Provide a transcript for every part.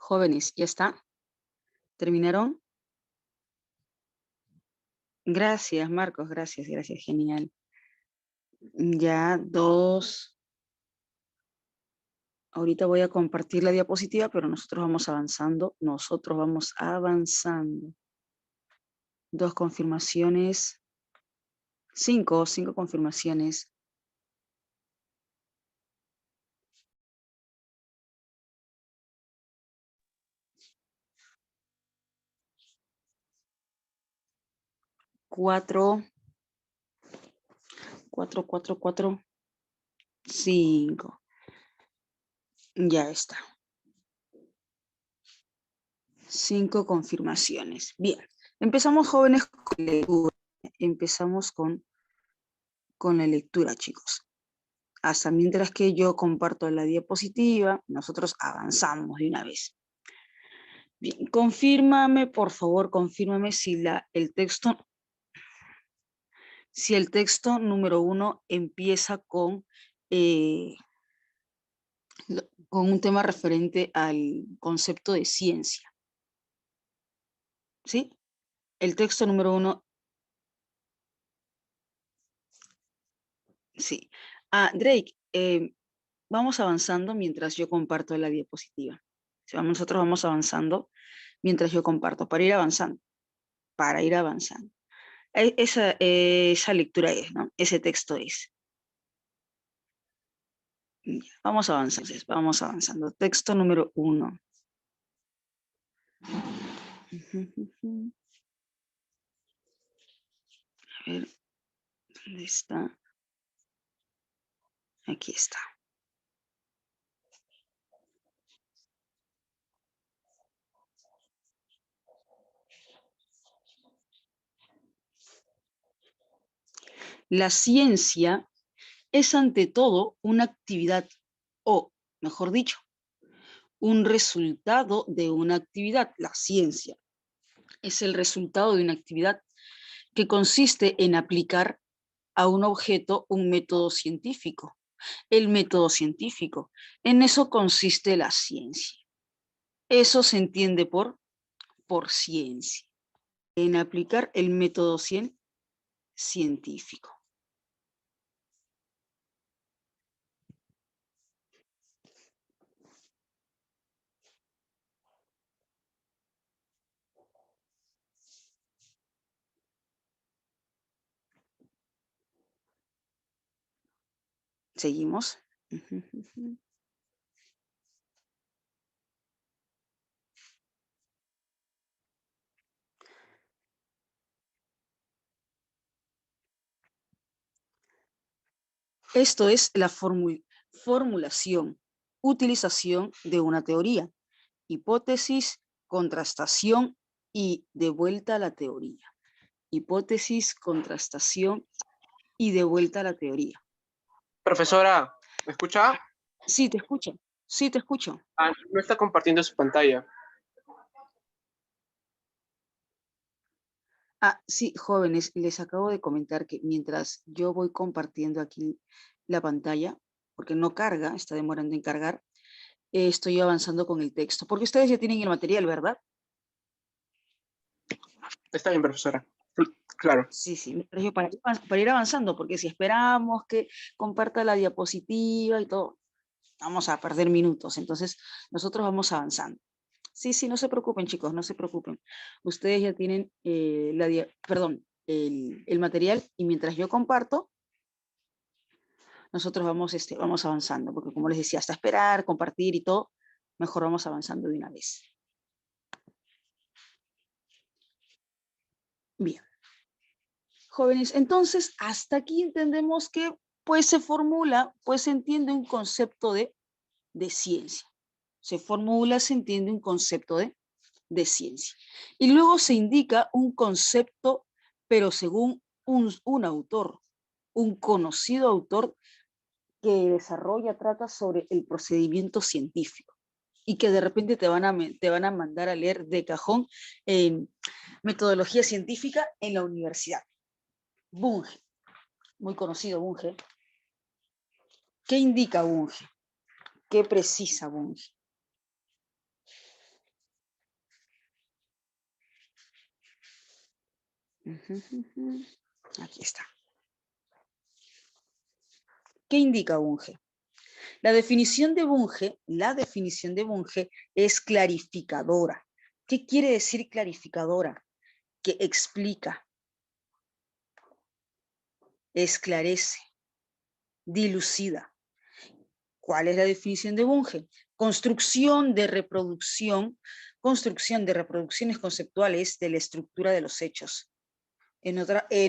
Jóvenes, ¿ya está? ¿Terminaron? Gracias, Marcos, gracias, genial. Ya dos. Ahorita voy a compartir la diapositiva, pero nosotros vamos avanzando. Dos confirmaciones. Cinco confirmaciones. Cuatro, cinco. Ya está. 5 confirmaciones. Bien, empezamos jóvenes con lectura. Empezamos con la lectura, chicos. Hasta mientras que yo comparto la diapositiva, nosotros avanzamos de una vez. Bien, confírmame, por favor, confírmame si el texto número 1 empieza con un tema referente al concepto de ciencia. ¿Sí? El texto número 1. Sí. Drake, vamos avanzando mientras yo comparto la diapositiva. Nosotros vamos avanzando mientras yo comparto, para ir avanzando. Esa lectura es, ¿no? Ese texto es. Vamos avanzando. Texto número 1. A ver, ¿dónde está? Aquí está. La ciencia es ante todo una actividad, o mejor dicho, un resultado de una actividad. La ciencia es el resultado de una actividad que consiste en aplicar a un objeto un método científico. El método científico, en eso consiste la ciencia. Eso se entiende por ciencia, en aplicar el método científico. Seguimos. Esto es la formulación, utilización de una teoría, hipótesis, contrastación y de vuelta a la teoría. Hipótesis, contrastación y de vuelta a la teoría. Profesora, ¿me escucha? Sí, te escucho. Sí, te escucho. No está compartiendo su pantalla. Sí, jóvenes, les acabo de comentar que mientras yo voy compartiendo aquí la pantalla, porque no carga, está demorando en cargar, estoy avanzando con el texto, porque ustedes ya tienen el material, ¿verdad? Está bien, profesora. Claro. Sí, para ir avanzando, porque si esperamos que comparta la diapositiva y todo, vamos a perder minutos, entonces nosotros vamos avanzando. Sí, no se preocupen, chicos, no se preocupen. Ustedes ya tienen el material y mientras yo comparto, nosotros vamos avanzando, porque como les decía, hasta esperar, compartir y todo, mejor vamos avanzando de una vez. Bien. Jóvenes, entonces, hasta aquí entendemos que pues se entiende un concepto de ciencia. Se entiende un concepto de ciencia. Y luego se indica un concepto, pero según un autor, un conocido autor que trata sobre el procedimiento científico y que de repente te van a mandar a leer de cajón en metodología científica en la universidad. Bunge, muy conocido Bunge. ¿Qué indica Bunge? ¿Qué precisa Bunge? Aquí está. ¿Qué indica Bunge? La definición de Bunge es clarificadora. ¿Qué quiere decir clarificadora? Que explica, esclarece, dilucida. ¿Cuál es la definición de Bunge? Construcción de reproducciones conceptuales de la estructura de los hechos. En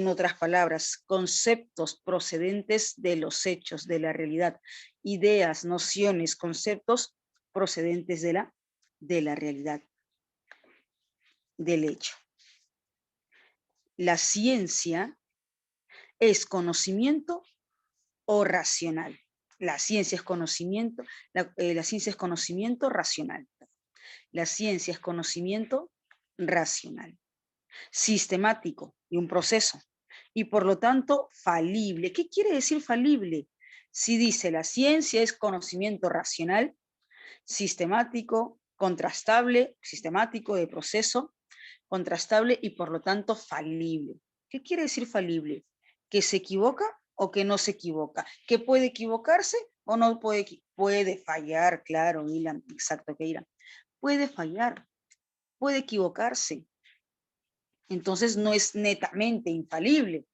otras palabras, conceptos procedentes de los hechos, de la realidad, ideas, nociones, conceptos procedentes de la realidad, del hecho. La ciencia es conocimiento o racional. La ciencia es conocimiento, la ciencia es conocimiento racional. La ciencia es conocimiento racional, sistemático y un proceso, y por lo tanto falible. ¿Qué quiere decir falible? Si dice la ciencia es conocimiento racional, sistemático, contrastable, sistemático de proceso, contrastable y por lo tanto falible. ¿Qué quiere decir falible? ¿Que se equivoca o que no se equivoca? ¿Que puede equivocarse o no puede fallar? Claro, Ilan, exacto, que Ilan. Puede fallar, puede equivocarse. Entonces no es netamente infalible,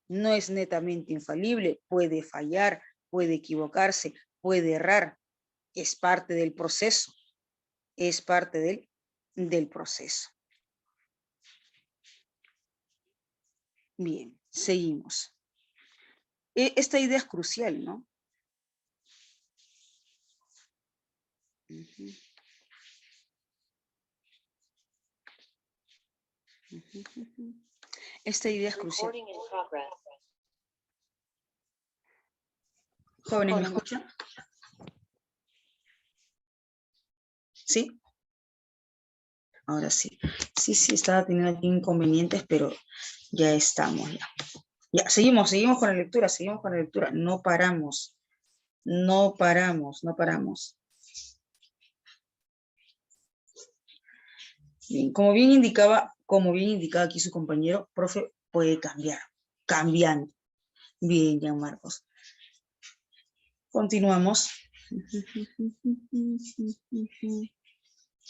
no es netamente infalible, puede fallar, puede equivocarse, puede errar, es parte del proceso, es parte del proceso. Bien, seguimos. Esta idea es crucial, ¿no? Esta idea es crucial. Jóvenes, ¿me escuchan? ¿Sí? Ahora sí. Sí, estaba teniendo aquí inconvenientes, pero ya estamos. Ya, seguimos con la lectura, No paramos. Bien, como bien indicaba aquí su compañero, profe, puede cambiar, cambiando. Bien, Jean Marcos. Continuamos.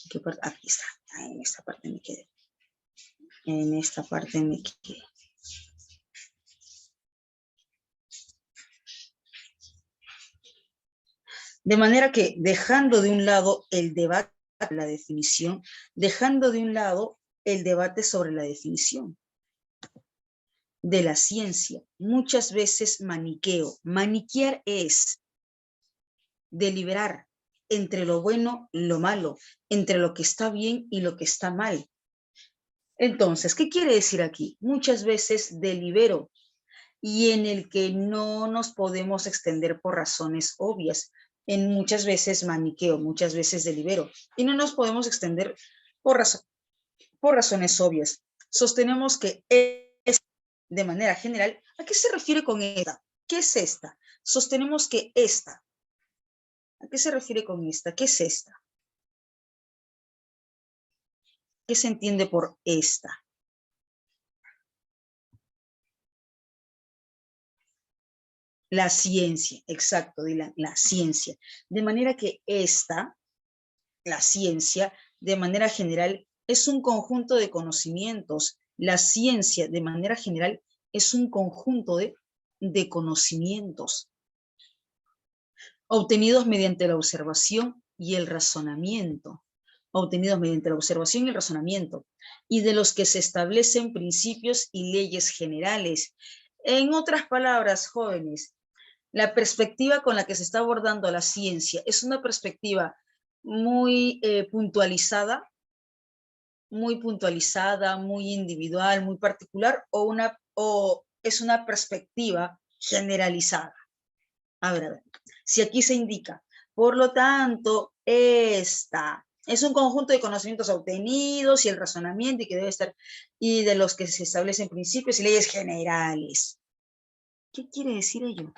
¿Qué parte? Aquí está. En esta parte me quedé. De manera que, dejando de un lado el debate sobre la definición, sobre la definición de la ciencia, muchas veces maniqueo. Maniquear es deliberar entre lo bueno y lo malo, entre lo que está bien y lo que está mal. Entonces, ¿qué quiere decir aquí? Muchas veces delibero y en el que no nos podemos extender por razones obvias. Muchas veces maniqueo, muchas veces delibero y no nos podemos extender por razones obvias. Sostenemos que es de manera general. ¿A qué se refiere con esta? ¿Qué es esta? Sostenemos que esta. ¿A qué se refiere con esta? ¿Qué es esta? ¿Qué se entiende por esta? La ciencia, exacto, la ciencia. De manera que esta, la ciencia, de manera general, es un conjunto de conocimientos. La ciencia, de manera general, es un conjunto de conocimientos obtenidos mediante la observación y el razonamiento. Y de los que se establecen principios y leyes generales. En otras palabras, jóvenes, la perspectiva con la que se está abordando la ciencia es una perspectiva muy puntualizada, muy individual, muy particular, o es una perspectiva generalizada. A ver, si aquí se indica, por lo tanto, esta es un conjunto de conocimientos obtenidos y el razonamiento y que debe estar, y de los que se establecen principios y leyes generales. ¿Qué quiere decir ello?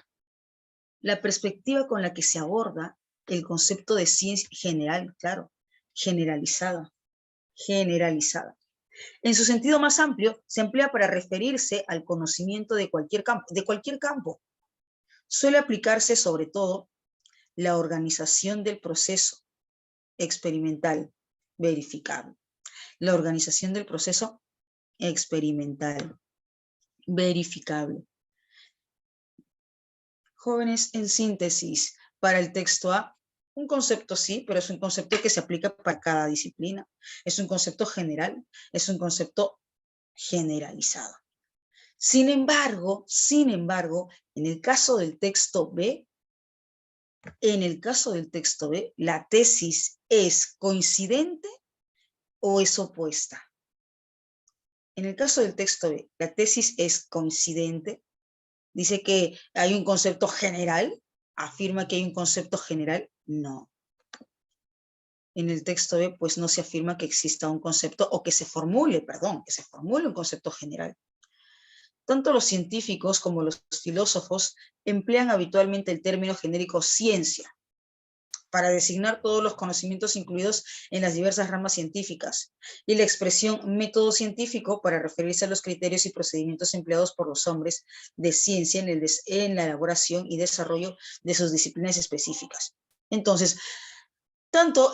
La perspectiva con la que se aborda el concepto de ciencia general, claro, generalizada. En su sentido más amplio, se emplea para referirse al conocimiento de cualquier campo. Suele aplicarse sobre todo la organización del proceso experimental verificable. La organización del proceso experimental verificable. Jóvenes, en síntesis, para el texto A, un concepto sí, pero es un concepto que se aplica para cada disciplina. Es un concepto general, es un concepto generalizado. Sin embargo, en el caso del texto B, la tesis es coincidente o es opuesta. En el caso del texto B, la tesis es coincidente. Dice que hay un concepto general. ¿Afirma que hay un concepto general? No. En el texto B, pues no se afirma que exista un concepto, o que se formule un concepto general. Tanto los científicos como los filósofos emplean habitualmente el término genérico ciencia para designar todos los conocimientos incluidos en las diversas ramas científicas, y la expresión método científico para referirse a los criterios y procedimientos empleados por los hombres de ciencia en la elaboración y desarrollo de sus disciplinas específicas. Entonces, tanto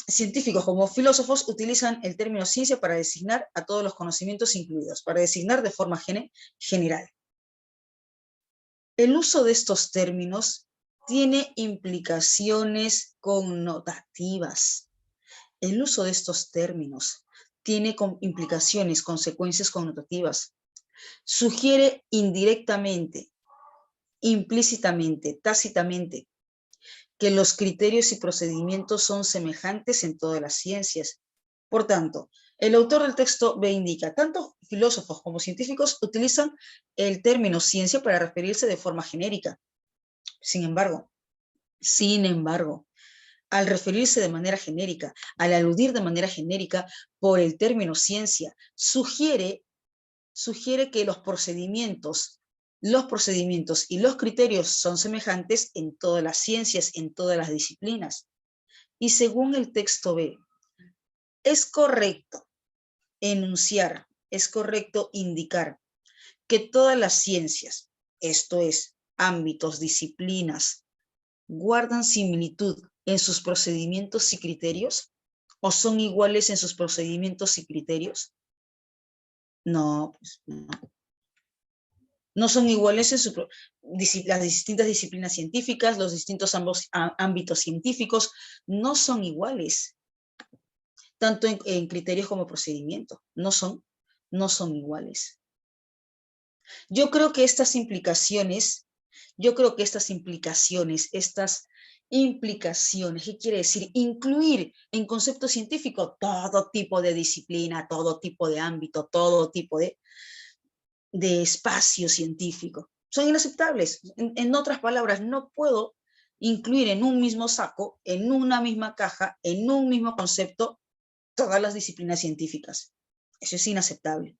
científicos como filósofos utilizan el término ciencia para designar a todos los conocimientos incluidos, para designar de forma general. El uso de estos términos tiene implicaciones connotativas. El uso de estos términos tiene implicaciones, consecuencias connotativas. Sugiere indirectamente, implícitamente, tácitamente, que los criterios y procedimientos son semejantes en todas las ciencias. Por tanto, el autor del texto B indica, tanto filósofos como científicos utilizan el término ciencia para referirse de forma genérica. Sin embargo, al referirse de manera genérica, al aludir de manera genérica por el término ciencia, sugiere que los procedimientos y los criterios son semejantes en todas las ciencias, en todas las disciplinas. Y según el texto B, es correcto enunciar, es correcto indicar que todas las ciencias, esto es, ámbitos, disciplinas, guardan similitud en sus procedimientos y criterios, o son iguales en sus procedimientos y criterios. No, pues no. No son iguales en las distintas disciplinas científicas, los distintos ámbitos científicos, no son iguales, tanto en criterios como procedimientos, no son iguales. Yo creo que estas implicaciones, ¿qué quiere decir? Incluir en concepto científico todo tipo de disciplina, todo tipo de ámbito, todo tipo de espacio científico. Son inaceptables. En otras palabras, no puedo incluir en un mismo saco, en una misma caja, en un mismo concepto, todas las disciplinas científicas. Eso es inaceptable.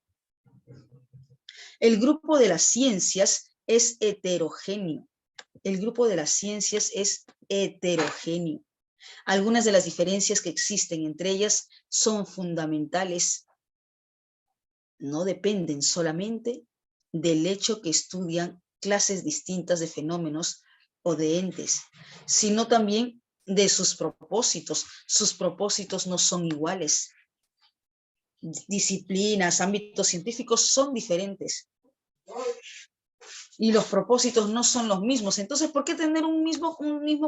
El grupo de las ciencias es heterogéneo. Algunas de las diferencias que existen entre ellas son fundamentales. No dependen solamente del hecho que estudian clases distintas de fenómenos o de entes, sino también de sus propósitos. Sus propósitos no son iguales. Disciplinas, ámbitos científicos son diferentes. Y los propósitos no son los mismos. Entonces, ¿por qué tener un mismo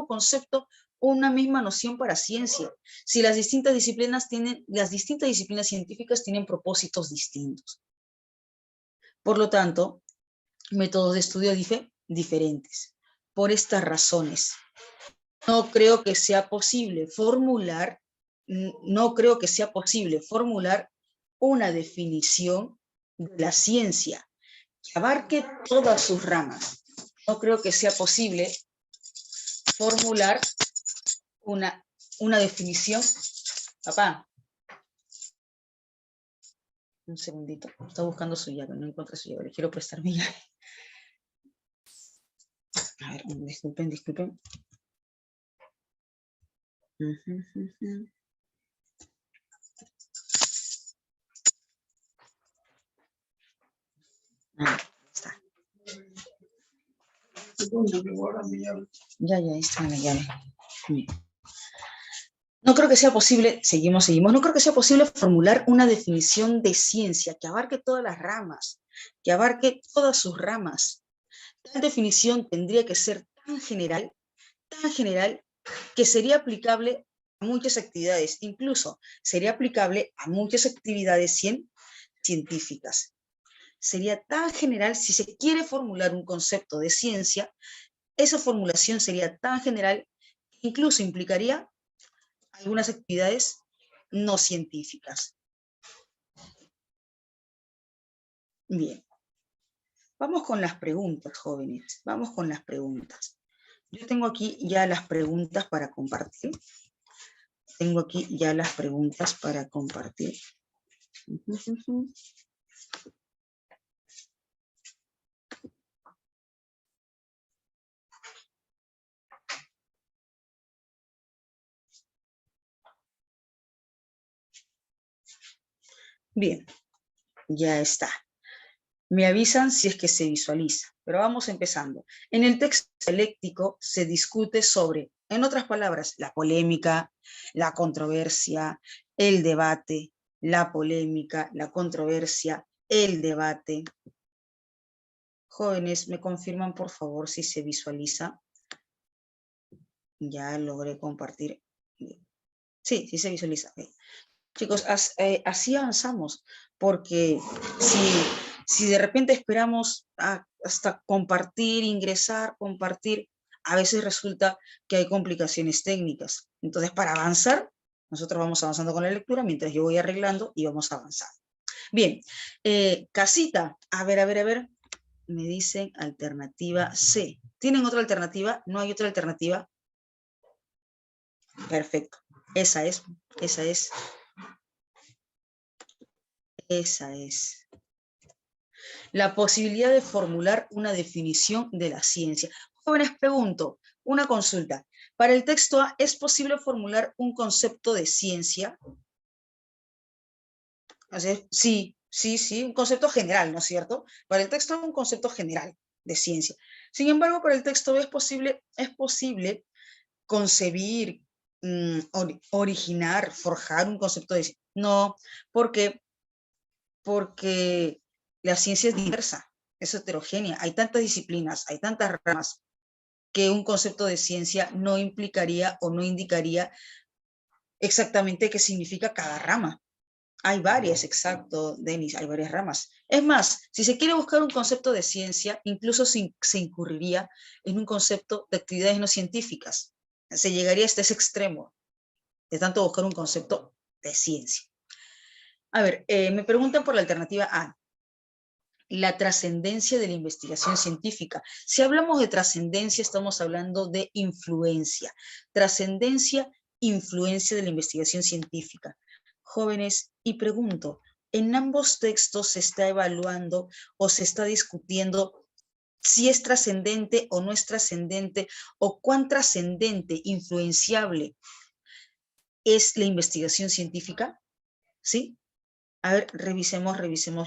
concepto, una misma noción para ciencia? Si las distintas disciplinas científicas tienen propósitos distintos. Por lo tanto, métodos de estudio diferentes. Por estas razones, no creo que sea posible formular una definición de la ciencia que abarque todas sus ramas. No creo que sea posible formular una definición. Papá, un segundito, está buscando su llave, no encuentra su llave, le quiero prestar mi llave. A ver, disculpen. Está. Ya, está, ya. No creo que sea posible, seguimos, no creo que sea posible formular una definición de ciencia que abarque todas las ramas, que abarque todas sus ramas. Tal definición tendría que ser tan general, que sería aplicable a muchas actividades, incluso sería aplicable a muchas actividades científicas. Sería tan general, si se quiere formular un concepto de ciencia, esa formulación sería tan general que incluso implicaría algunas actividades no científicas. Bien. Vamos con las preguntas, jóvenes. Vamos con las preguntas. Yo tengo aquí ya las preguntas para compartir. Tengo aquí ya las preguntas para compartir. Bien, ya está. Me avisan si es que se visualiza, pero vamos empezando. En el texto dialéctico se discute sobre, en otras palabras, la polémica, la controversia, el debate, la polémica, la controversia, el debate. Jóvenes, ¿me confirman por favor si se visualiza? Ya logré compartir. Sí, sí se visualiza. Chicos, así avanzamos, porque si de repente esperamos hasta compartir, ingresar, compartir, a veces resulta que hay complicaciones técnicas. Entonces, para avanzar, nosotros vamos avanzando con la lectura, mientras yo voy arreglando y vamos a avanzar. Bien, casita, a ver, me dicen alternativa C. ¿Tienen otra alternativa? ¿No hay otra alternativa? Perfecto, esa es. Esa es. La posibilidad de formular una definición de la ciencia. Jóvenes, pregunto, una consulta. Para el texto A, ¿es posible formular un concepto de ciencia? O sea, sí, un concepto general, ¿no es cierto? Para el texto A, un concepto general de ciencia. Sin embargo, para el texto B es posible concebir, originar, forjar un concepto de ciencia. No, porque la ciencia es diversa, es heterogénea, hay tantas disciplinas, hay tantas ramas, que un concepto de ciencia no implicaría o no indicaría exactamente qué significa cada rama. Hay varias, exacto, Denis, hay varias ramas. Es más, si se quiere buscar un concepto de ciencia, incluso se incurriría en un concepto de actividades no científicas. Se llegaría hasta ese extremo, de tanto buscar un concepto de ciencia. A ver, me preguntan por la alternativa A. La trascendencia de la investigación científica. Si hablamos de trascendencia, estamos hablando de influencia. Trascendencia, influencia de la investigación científica. Jóvenes, y pregunto, ¿en ambos textos se está evaluando o se está discutiendo si es trascendente o no es trascendente, o cuán trascendente, influenciable es la investigación científica? ¿Sí? A ver, revisemos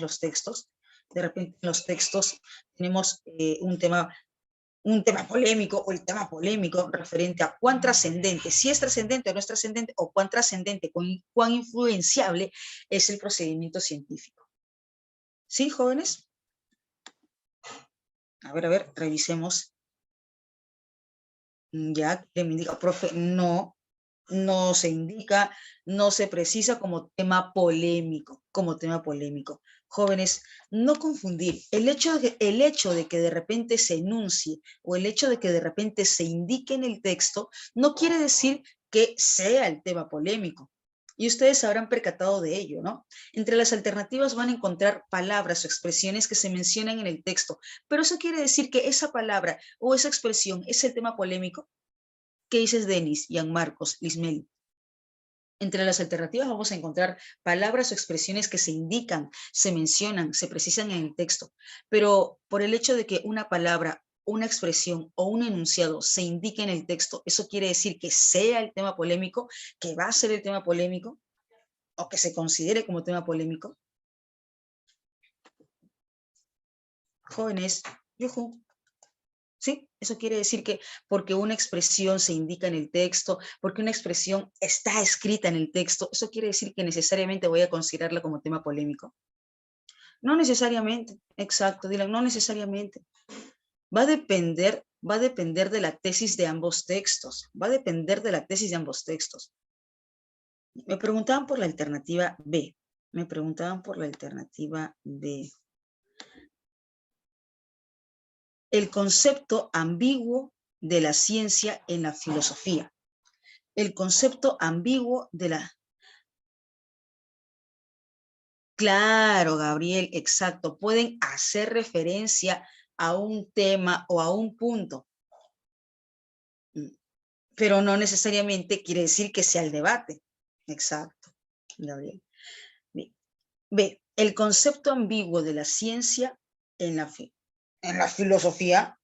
los textos. De repente en los textos tenemos un tema polémico, o el tema polémico referente a cuán trascendente, si es trascendente o no es trascendente, o cuán trascendente, cuán influenciable es el procedimiento científico. ¿Sí, jóvenes? A ver, revisemos. Ya, me indica, profe, no se indica, no se precisa como tema polémico, Jóvenes, no confundir. El hecho de que de repente se enuncie o el hecho de que de repente se indique en el texto no quiere decir que sea el tema polémico. Y ustedes habrán percatado de ello, ¿no? Entre las alternativas van a encontrar palabras o expresiones que se mencionan en el texto, pero eso quiere decir que esa palabra o esa expresión es el tema polémico. ¿Qué dices, Denis, Gianmarcos, Lismel? Entre las alternativas vamos a encontrar palabras o expresiones que se indican, se mencionan, se precisan en el texto, pero por el hecho de que una palabra, una expresión o un enunciado se indique en el texto, ¿eso quiere decir que sea el tema polémico, que va a ser el tema polémico, o que se considere como tema polémico? Jóvenes, yujú. ¿Sí? Eso quiere decir que porque una expresión se indica en el texto, porque una expresión está escrita en el texto, ¿eso quiere decir que necesariamente voy a considerarla como tema polémico? No necesariamente, exacto, Dylan, no necesariamente. Va a depender de la tesis de ambos textos, va a depender de la tesis de ambos textos. Me preguntaban por la alternativa B, me preguntaban por la alternativa B. El concepto ambiguo de la ciencia en la filosofía. El concepto ambiguo de la... Claro, Gabriel, exacto. Pueden hacer referencia a un tema o a un punto, pero no necesariamente quiere decir que sea el debate. Exacto, Gabriel. B, el concepto ambiguo de la ciencia en la filosofía.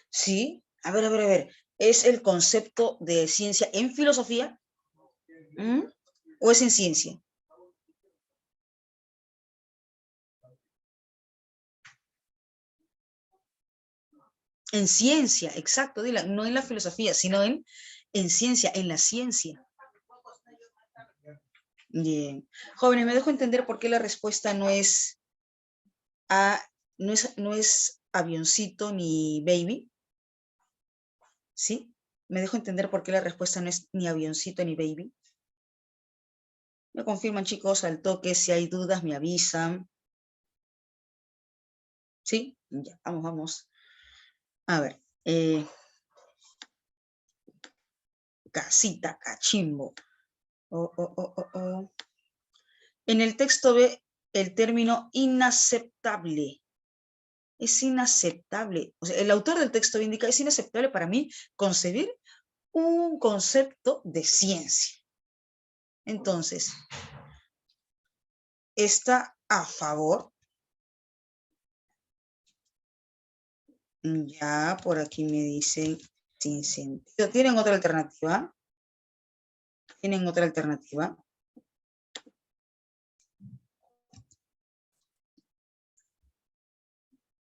Sí, a ver. ¿Es el concepto de ciencia en filosofía? ¿Mm? ¿O es en ciencia? En ciencia, exacto, Dylan, no en la filosofía, sino en ciencia, en la ciencia. Bien. Jóvenes, me dejo entender por qué la respuesta no es a, no es avioncito ni baby. ¿Sí? Me dejo entender por qué la respuesta no es ni avioncito ni baby. Me confirman, chicos, al toque. Si hay dudas, me avisan. ¿Sí? Ya, vamos. A ver. Casita, cachimbo. Oh. En el texto ve el término inaceptable. Es inaceptable. O sea, el autor del texto indica, es inaceptable para mí concebir un concepto de ciencia. Entonces, ¿está a favor? Ya, por aquí me dicen sin sentido. ¿Tienen otra alternativa? ¿Tienen otra alternativa?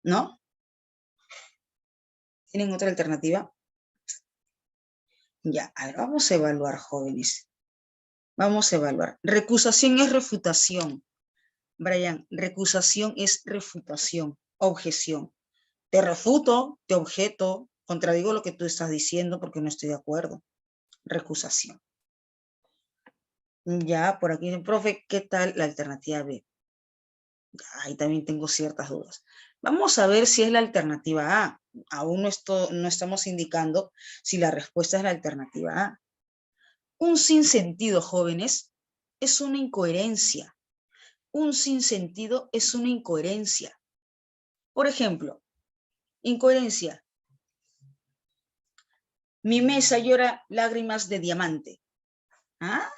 ¿No? ¿Tienen otra alternativa? Ya, a ver, vamos a evaluar, jóvenes. Vamos a evaluar. Recusación es refutación. Brian, recusación es refutación, objeción. Te refuto, te objeto, contradigo lo que tú estás diciendo porque no estoy de acuerdo. Recusación. Ya, por aquí, profe, ¿qué tal la alternativa B? Ahí también tengo ciertas dudas. Vamos a ver si es la alternativa A. Aún no estamos indicando si la respuesta es la alternativa A. Un sinsentido, jóvenes, es una incoherencia. Un sinsentido es una incoherencia. Por ejemplo, incoherencia. Mi mesa llora lágrimas de diamante. ¿Ah?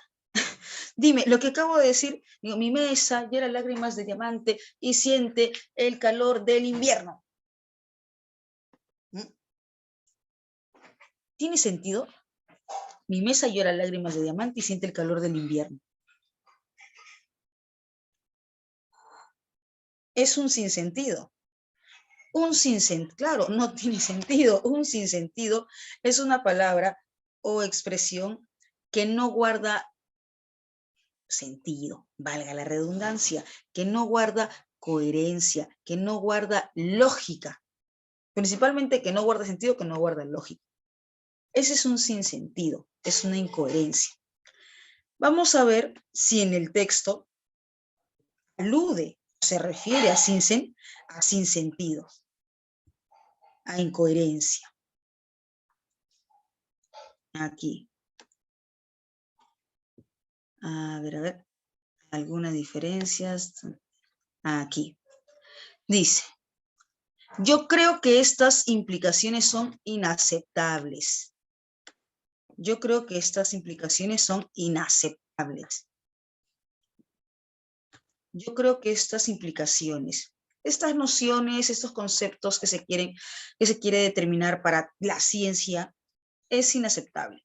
Dime, lo que acabo de decir, digo, mi mesa llora lágrimas de diamante y siente el calor del invierno. ¿Tiene sentido? Mi mesa llora lágrimas de diamante y siente el calor del invierno. Es un sinsentido. Un sinsentido, claro, no tiene sentido. Un sinsentido es una palabra o expresión que no guarda sentido, valga la redundancia, que no guarda coherencia, que no guarda lógica. Principalmente que no guarda sentido, que no guarda lógica. Ese es un sinsentido, es una incoherencia. Vamos a ver si en el texto alude, se refiere a sinsentido, a incoherencia. Aquí. A ver, algunas diferencias. Aquí. Dice, yo creo que estas implicaciones son inaceptables. Yo creo que estas implicaciones son inaceptables. Yo creo que estas implicaciones, estas nociones, estos conceptos que se quiere determinar para la ciencia, es inaceptable.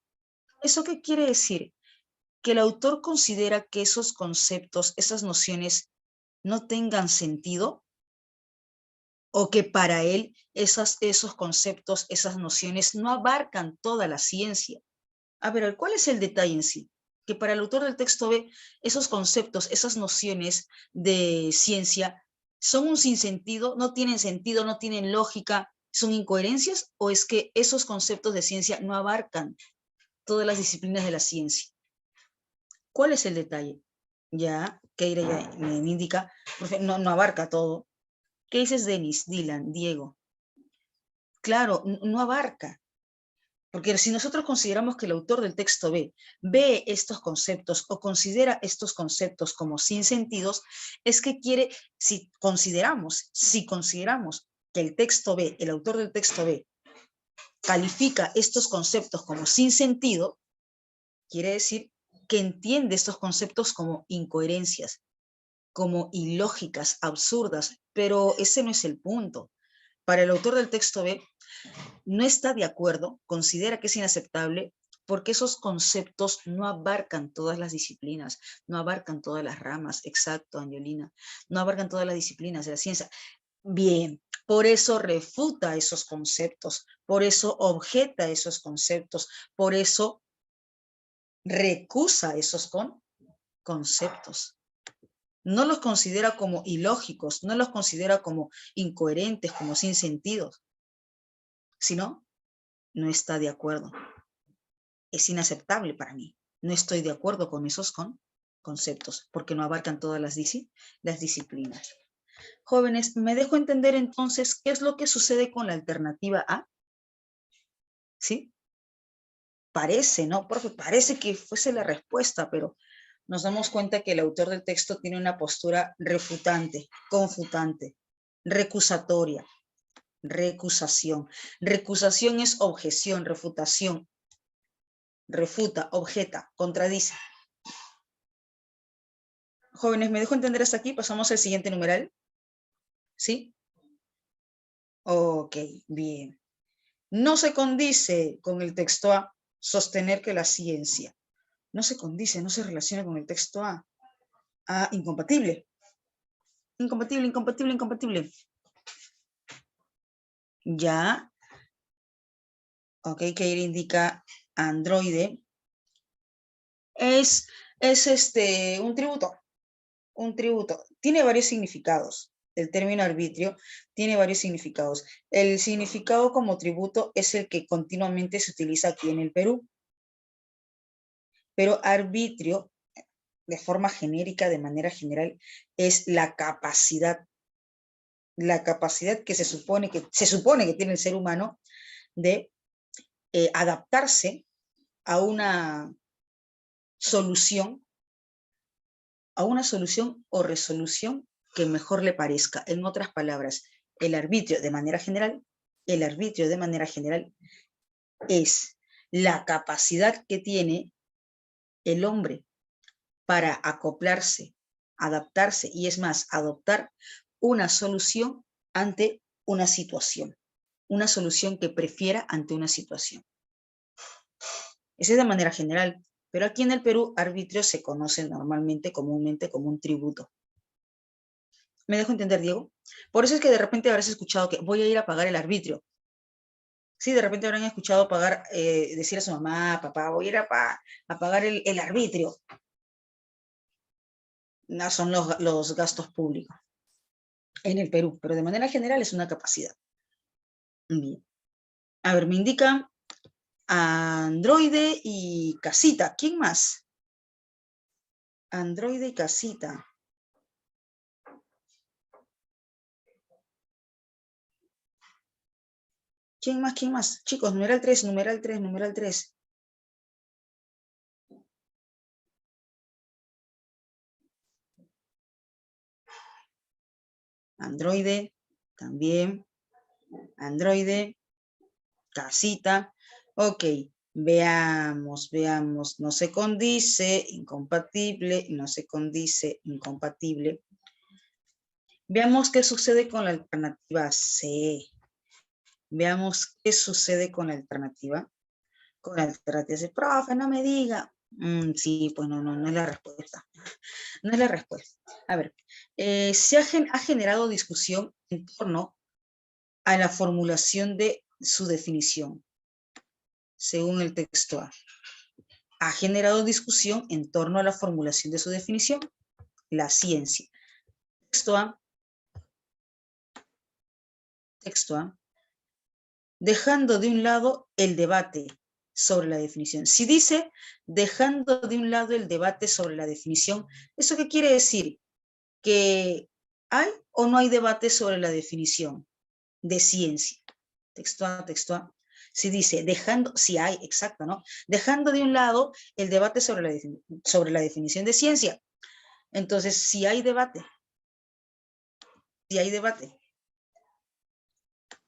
¿Eso qué quiere decir? Que el autor considera que esos conceptos, esas nociones, no tengan sentido. o que para él esos conceptos, esas nociones no abarcan toda la ciencia. A ver, ¿cuál es el detalle en sí? Que para el autor del texto B, esos conceptos, esas nociones de ciencia son un sinsentido, no tienen sentido, no tienen lógica, son incoherencias, o es que esos conceptos de ciencia no abarcan todas las disciplinas de la ciencia. ¿Cuál es el detalle? Ya, Keira ya me indica, no abarca todo. ¿Qué dices, Denis, Dylan, Diego? Claro, no abarca. Porque si nosotros consideramos que el autor del texto B ve estos conceptos o considera estos conceptos como sin sentidos, es que quiere, si consideramos que el texto B, el autor del texto B, califica estos conceptos como sin sentido, quiere decir que entiende estos conceptos como incoherencias, como ilógicas, absurdas, pero ese no es el punto. Para el autor del texto B, no está de acuerdo, considera que es inaceptable, porque esos conceptos no abarcan todas las disciplinas, no abarcan todas las ramas, exacto, Angelina, no abarcan todas las disciplinas de la ciencia. Bien, por eso refuta esos conceptos, por eso objeta esos conceptos, por eso recusa esos conceptos. No los considera como ilógicos, no los considera como incoherentes, como sin sentido, sino no está de acuerdo. Es inaceptable para mí. No estoy de acuerdo con esos conceptos, porque no abarcan todas las disciplinas. Jóvenes, ¿me dejo entender entonces qué es lo que sucede con la alternativa A? ¿Sí? Parece, ¿no? Porque parece que fuese la respuesta, pero nos damos cuenta que el autor del texto tiene una postura refutante, confutante, recusatoria, recusación. Recusación es objeción, refutación. Refuta, objeta, contradice. Jóvenes, ¿me dejo entender hasta aquí? Pasamos al siguiente numeral. ¿Sí? Ok, bien. No se condice con el texto A sostener que la ciencia. No se condice, no se relaciona con el texto A. Ah, incompatible. Incompatible, incompatible, incompatible. Ya. Ok, que indica androide. Es un tributo. Un tributo. Tiene varios significados. El término arbitrio tiene varios significados. El significado como tributo es el que continuamente se utiliza aquí en el Perú. Pero arbitrio, de forma genérica, de manera general, es la capacidad que se supone que tiene el ser humano de adaptarse a una solución o resolución que mejor le parezca. En otras palabras, el arbitrio de manera general es la capacidad que tiene el hombre para acoplarse, adaptarse y es más, adoptar una solución ante una situación, una solución que prefiera ante una situación. Esa es de manera general, pero aquí en el Perú, arbitrio se conoce normalmente, comúnmente, como un tributo. ¿Me dejo entender, Diego? Por eso es que de repente habrás escuchado que voy a ir a pagar el arbitrio. Sí, de repente habrán escuchado decir a su mamá, papá, voy a ir a pagar el arbitrio. No son los gastos públicos en el Perú, pero de manera general es una capacidad. Bien. A ver, me indican androide y casita. ¿Quién más? Androide y casita. ¿Quién más? ¿Quién más? Chicos, numeral 3, numeral 3, numeral 3. Androide, también. Androide, casita. Ok, veamos. No se condice, incompatible, no se condice, incompatible. Veamos qué sucede con la alternativa C. Veamos qué sucede con la alternativa. Con la alternativa C. Profe, no me diga. Sí, pues no es la respuesta. No es la respuesta. A ver, ha generado discusión en torno a la formulación de su definición, según el texto A. Ha generado discusión en torno a la formulación de su definición, la ciencia. Texto A. Texto A. Dejando de un lado el debate sobre la definición. Si dice dejando de un lado el debate sobre la definición, ¿eso qué quiere decir? ¿Que hay o no hay debate sobre la definición de ciencia? Texto A, texto A. Si dice dejando, si hay, exacto, ¿no? Dejando de un lado el debate sobre la definición de ciencia. Entonces, si hay debate, si hay debate,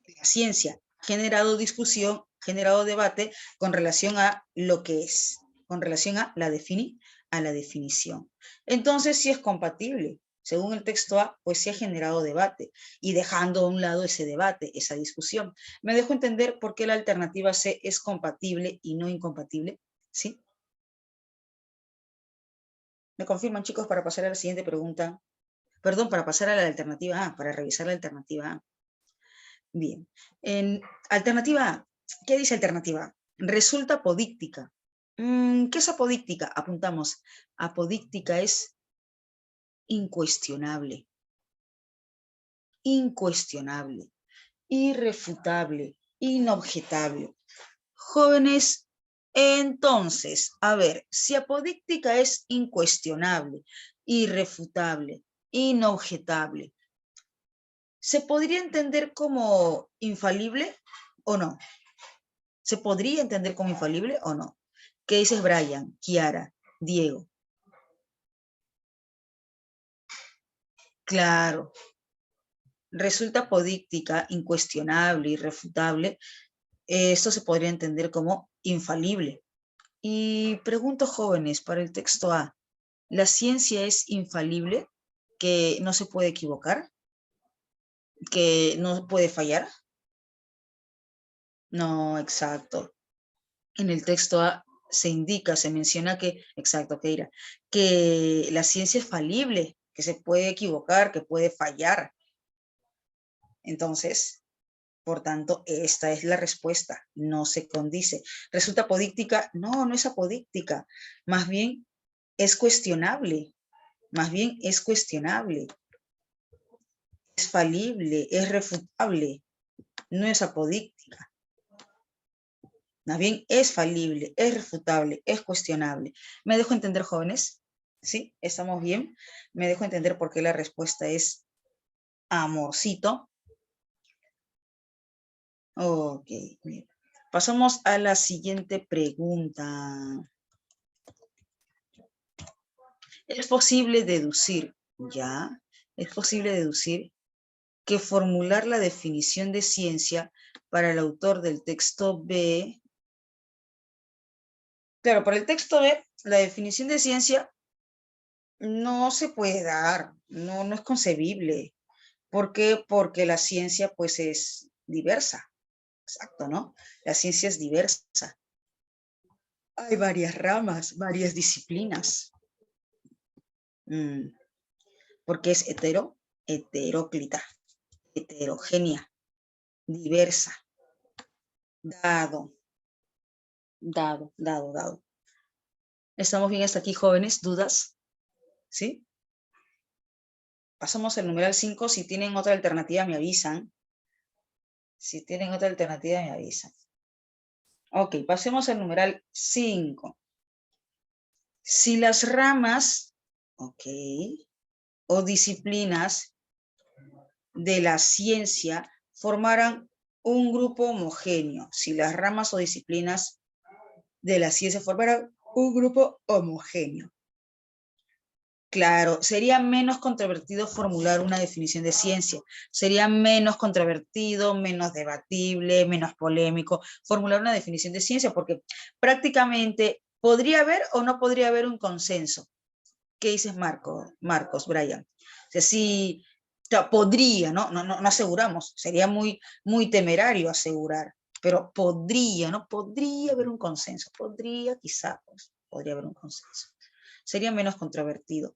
la ciencia ha generado discusión, generado debate con relación a lo que es, con relación a la definición. Entonces, si es compatible. Según el texto A, pues se ha generado debate y dejando a un lado ese debate, esa discusión. ¿Me dejo entender por qué la alternativa C es compatible y no incompatible? ¿Sí? ¿Me confirman, chicos, para pasar a la siguiente pregunta? Perdón, para pasar a la alternativa A, para revisar la alternativa A. Bien. En alternativa A, ¿qué dice alternativa A? Resulta apodíctica. ¿Qué es apodíctica? Apuntamos. Apodíctica es incuestionable. Incuestionable, irrefutable, inobjetable. Jóvenes, entonces, a ver, si apodíctica es incuestionable, irrefutable, inobjetable, ¿se podría entender como infalible o no? ¿Se podría entender como infalible o no? ¿Qué dices, Brian, Kiara, Diego? Claro. Resulta apodíctica, incuestionable, irrefutable. Esto se podría entender como infalible. Y pregunto, jóvenes, para el texto A, ¿la ciencia es infalible? ¿Que no se puede equivocar? ¿Que no puede fallar? No, exacto. En el texto A se indica, se menciona que, exacto, Keira, que la ciencia es falible, que se puede equivocar, que puede fallar. Entonces, por tanto, esta es la respuesta, no se condice. ¿Resulta apodíctica? No, no es apodíctica, más bien es cuestionable, más bien es cuestionable, es falible, es refutable, no es apodíctica. Más bien es falible, es refutable, es cuestionable. ¿Me dejo entender, jóvenes? ¿Sí? ¿Estamos bien? Me dejo entender por qué la respuesta es amorcito. Ok, bien. Pasamos a la siguiente pregunta. Es posible deducir, ¿ya? Es posible deducir que formular la definición de ciencia para el autor del texto B. Claro, para el texto B, la definición de ciencia no se puede dar, no es concebible. ¿Por qué? Porque la ciencia pues es diversa, exacto, ¿no? La ciencia es diversa. Hay varias ramas, varias disciplinas. Porque es heteróclita, heterogénea, diversa, dado. ¿Estamos bien hasta aquí, jóvenes? ¿Dudas? ¿Sí? Pasamos al numeral 5. Si tienen otra alternativa, me avisan. Si tienen otra alternativa, me avisan. Ok, pasemos al numeral 5. Si las ramas, ok, o disciplinas de la ciencia formaran un grupo homogéneo, si las ramas o disciplinas de la ciencia formaran un grupo homogéneo. Claro, sería menos controvertido formular una definición de ciencia, sería menos controvertido, menos debatible, menos polémico formular una definición de ciencia, porque prácticamente podría haber o no podría haber un consenso. ¿Qué dices, Marcos, Brian? O sea, sí, o sea, podría, ¿no? No aseguramos, sería muy temerario asegurar, pero podría, ¿no? Podría haber un consenso, podría, quizá, pues, podría haber un consenso. Sería menos controvertido,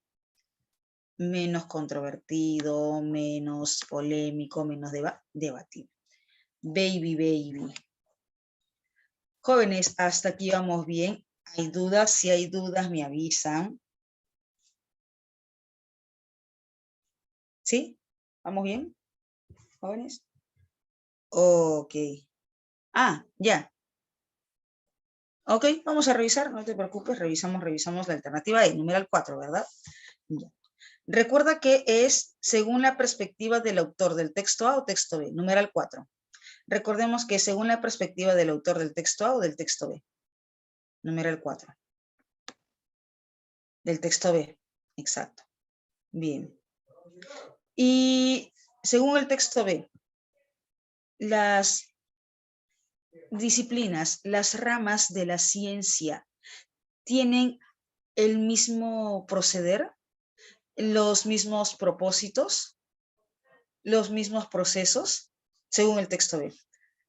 menos polémico, menos debatible. Baby, baby. Jóvenes, hasta aquí vamos bien. ¿Hay dudas? Si hay dudas, me avisan. ¿Sí? ¿Vamos bien, jóvenes? Ok. Ah, ya. Ok, vamos a revisar, no te preocupes, revisamos la alternativa E, numeral 4, ¿verdad? Ya. Recuerda que es según la perspectiva del autor del texto A o texto B, numeral 4. Recordemos que según la perspectiva del autor del texto A o del texto B, numeral 4. Del texto B, exacto. Bien. Y según el texto B, las disciplinas, las ramas de la ciencia tienen el mismo proceder, los mismos propósitos, los mismos procesos, según el texto B.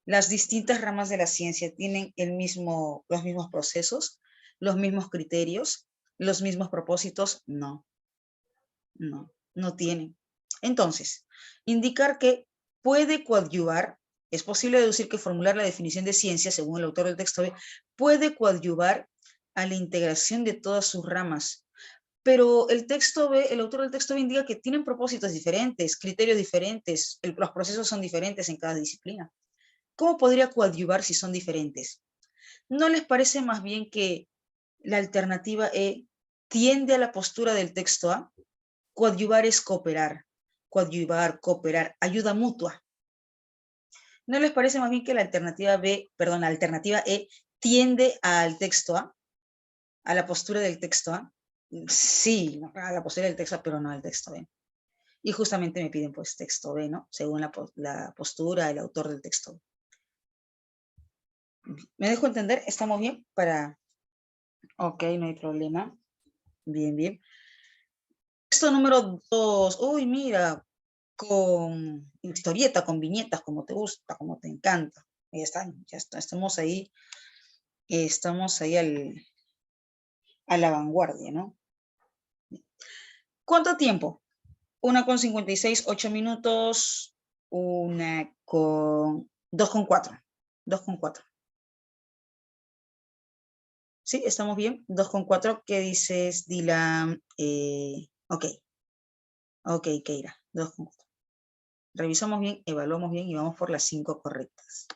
Las distintas ramas de la ciencia tienen los mismos procesos, los mismos criterios, los mismos propósitos. No, no tienen. Entonces, indicar que puede coadyuvar, es posible deducir que formular la definición de ciencia, según el autor del texto B, puede coadyuvar a la integración de todas sus ramas. Pero el texto B, el autor del texto B indica que tienen propósitos diferentes, criterios diferentes, los procesos son diferentes en cada disciplina. ¿Cómo podría coadyuvar si son diferentes? ¿No les parece más bien que la alternativa E tiende a la postura del texto A? Coadyuvar es cooperar, cooperar, ayuda mutua. ¿No les parece más bien que la alternativa B, perdón, la alternativa E tiende al texto A, a la postura del texto A? Sí, a la postura del texto A, pero no al texto B. Y justamente me piden pues texto B, ¿no? Según la postura del autor del texto B. ¿Me dejo entender? ¿Estamos bien? Ok, no hay problema. Bien, bien. Texto número 2. Uy, mira, con historieta, con viñetas, como te gusta, como te encanta. Ya está, estamos ahí a la vanguardia, ¿no? ¿Cuánto tiempo? 1:56, 8 minutos, 2:04. 2:04. ¿Sí? ¿Estamos bien? 2:04. ¿Qué dices, Dylan? Ok, Keira. 2:04. Revisamos bien, evaluamos bien y vamos por las 5 correctas.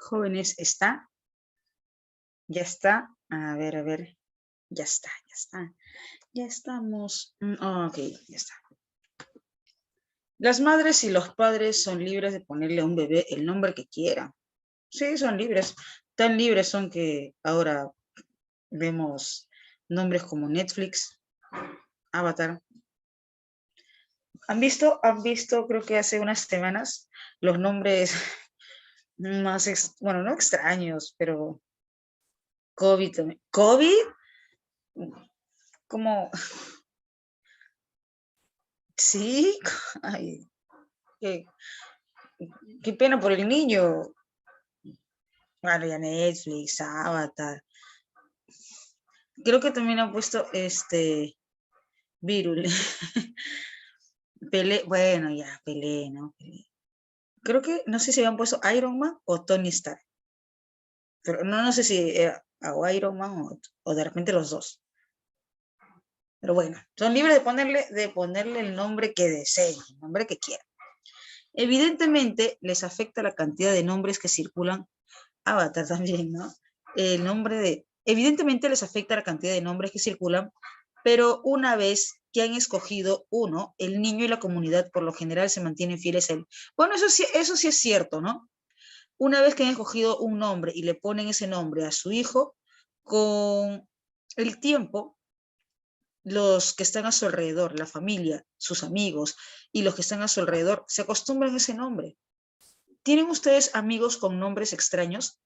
Jóvenes, ¿está? ¿Ya está? A ver. Ya está. Ya estamos. Ok, ya está. Las madres y los padres son libres de ponerle a un bebé el nombre que quieran. Sí, son libres. Tan libres son que ahora vemos nombres como Netflix, Avatar. ¿Han visto? Creo que hace unas semanas, los nombres más, bueno, no extraños, pero COVID también. ¿COVID? Como, sí, ay, qué, qué pena por el niño. Bueno, ya Netflix, Avatar. Creo que también han puesto Virul. Pelé, bueno, ya, Pelé, ¿no? Pelé. Creo que, no sé si habían puesto Iron Man o Tony Stark. Pero no sé si era o Iron Man o de repente los dos. Pero bueno, son libres de ponerle el nombre que deseen, el nombre que quieran. Evidentemente les afecta la cantidad de nombres que circulan. Avatar también, ¿no? Evidentemente les afecta la cantidad de nombres que circulan, pero una vez que han escogido uno, el niño y la comunidad por lo general se mantienen fieles a él. Bueno, eso sí es cierto, ¿no? Una vez que han escogido un nombre y le ponen ese nombre a su hijo, con el tiempo, los que están a su alrededor, la familia, sus amigos y los que están a su alrededor, se acostumbran a ese nombre. ¿Tienen ustedes amigos con nombres extraños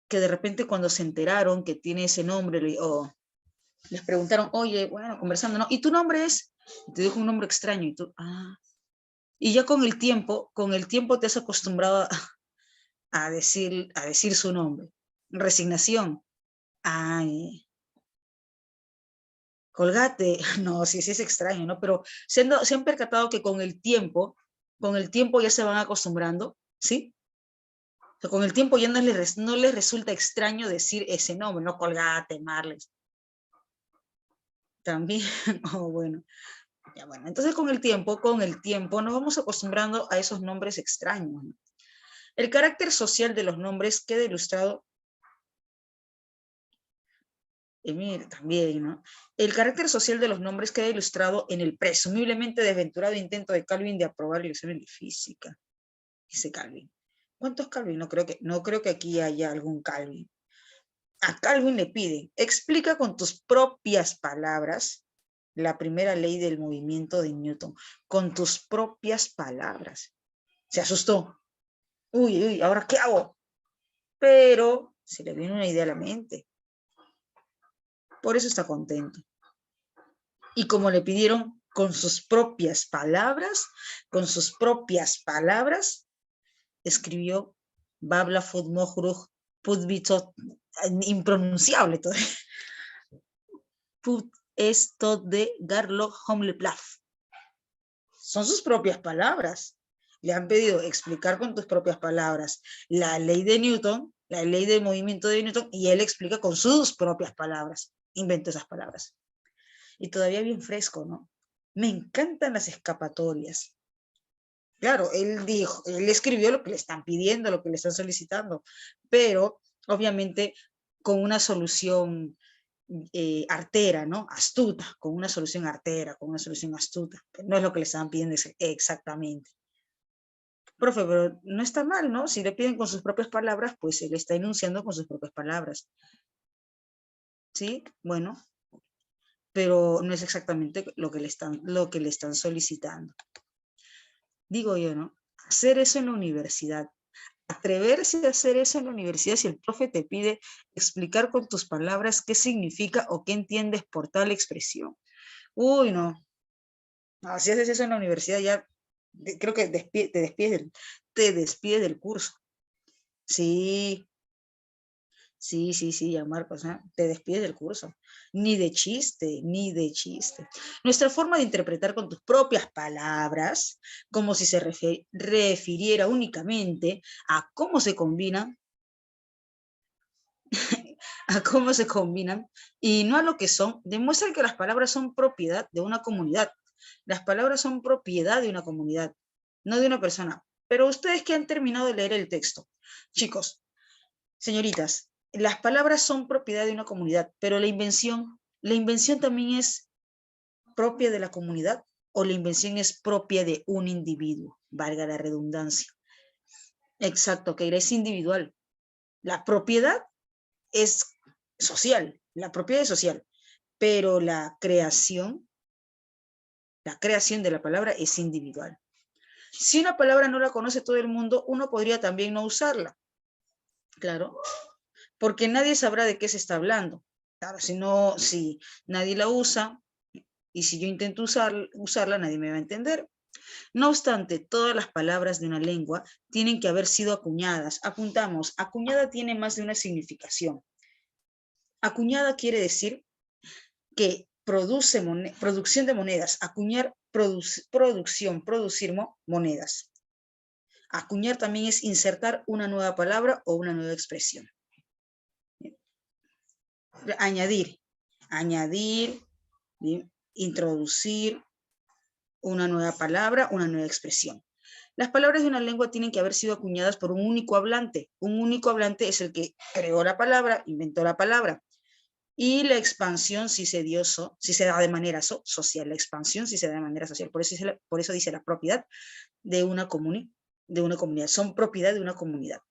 que de repente cuando se enteraron que tiene ese nombre o les preguntaron, oye, bueno, conversando, ¿no? ¿Y tu nombre es? Y te dijo un nombre extraño y tú, y ya con el tiempo te has acostumbrado a decir su nombre. Resignación. Ay, Colgate. No, sí es extraño, ¿no? Pero se han percatado que con el tiempo ya se van acostumbrando, ¿sí? O sea, con el tiempo ya no les resulta extraño decir ese nombre, no Colgate, Marles. También, oh, bueno. Ya, bueno, entonces con el tiempo nos vamos acostumbrando a esos nombres extraños, ¿no? El carácter social de los nombres queda ilustrado, mira, también, ¿no? El carácter social de los nombres queda ilustrado en el presumiblemente desventurado intento de Calvin de aprobar el examen de física. Dice Calvin. ¿Cuántos Calvin? No creo que aquí haya algún Calvin. A Calvin le piden, explica con tus propias palabras la primera ley del movimiento de Newton. Con tus propias palabras. Se asustó. Uy, ¿ahora qué hago? Pero se le viene una idea a la mente. Por eso está contento. Y como le pidieron con sus propias palabras, escribió Babla Fudmohruj Pudbitot, impronunciable todavía. Put esto de Garlo Homleplaf. Son sus propias palabras. Le han pedido explicar con tus propias palabras la ley de Newton, la ley del movimiento de Newton, y él explica con sus propias palabras. Inventó esas palabras. Y todavía bien fresco, ¿no? Me encantan las escapatorias. Claro, él escribió lo que le están pidiendo, lo que le están solicitando, pero obviamente con una solución artera, ¿no? Astuta, con una solución artera, con una solución astuta. No es lo que le estaban pidiendo exactamente. Profe, pero no está mal, ¿no? Si le piden con sus propias palabras, pues él está enunciando con sus propias palabras. ¿Sí? Bueno, pero no es exactamente lo que le están solicitando. Digo yo, ¿no? Hacer eso en la universidad. Atreverse a hacer eso en la universidad si el profe te pide explicar con tus palabras qué significa o qué entiendes por tal expresión. Uy, no. No, si haces eso en la universidad ya creo que te despides del curso. Sí, ya Marcos, ¿eh? Te despides del curso. Ni de chiste. Nuestra forma de interpretar con tus propias palabras, como si se refiriera únicamente a cómo se combinan, y no a lo que son, demuestra que las palabras son propiedad de una comunidad. Las palabras son propiedad de una comunidad, no de una persona. Pero ustedes que han terminado de leer el texto, chicos, señoritas, las palabras son propiedad de una comunidad, pero la invención también es propia de la comunidad o la invención es propia de un individuo, valga la redundancia. Exacto, que es individual. La propiedad es social, pero la creación de la palabra es individual. Si una palabra no la conoce todo el mundo, uno podría también no usarla. Claro, porque nadie sabrá de qué se está hablando. Claro, si nadie la usa y si yo intento usarla, nadie me va a entender. No obstante, todas las palabras de una lengua tienen que haber sido acuñadas. Apuntamos, acuñada tiene más de una significación. Acuñada quiere decir que producción de monedas. Acuñar, producir monedas. Acuñar también es insertar una nueva palabra o una nueva expresión. Añadir, introducir una nueva palabra, una nueva expresión. Las palabras de una lengua tienen que haber sido acuñadas por un único hablante. Un único hablante es el que creó la palabra, inventó la palabra. Y la expansión si se da de manera social. La expansión si se da de manera social. Por eso dice la propiedad de una comunidad. Son propiedad de una comunidad.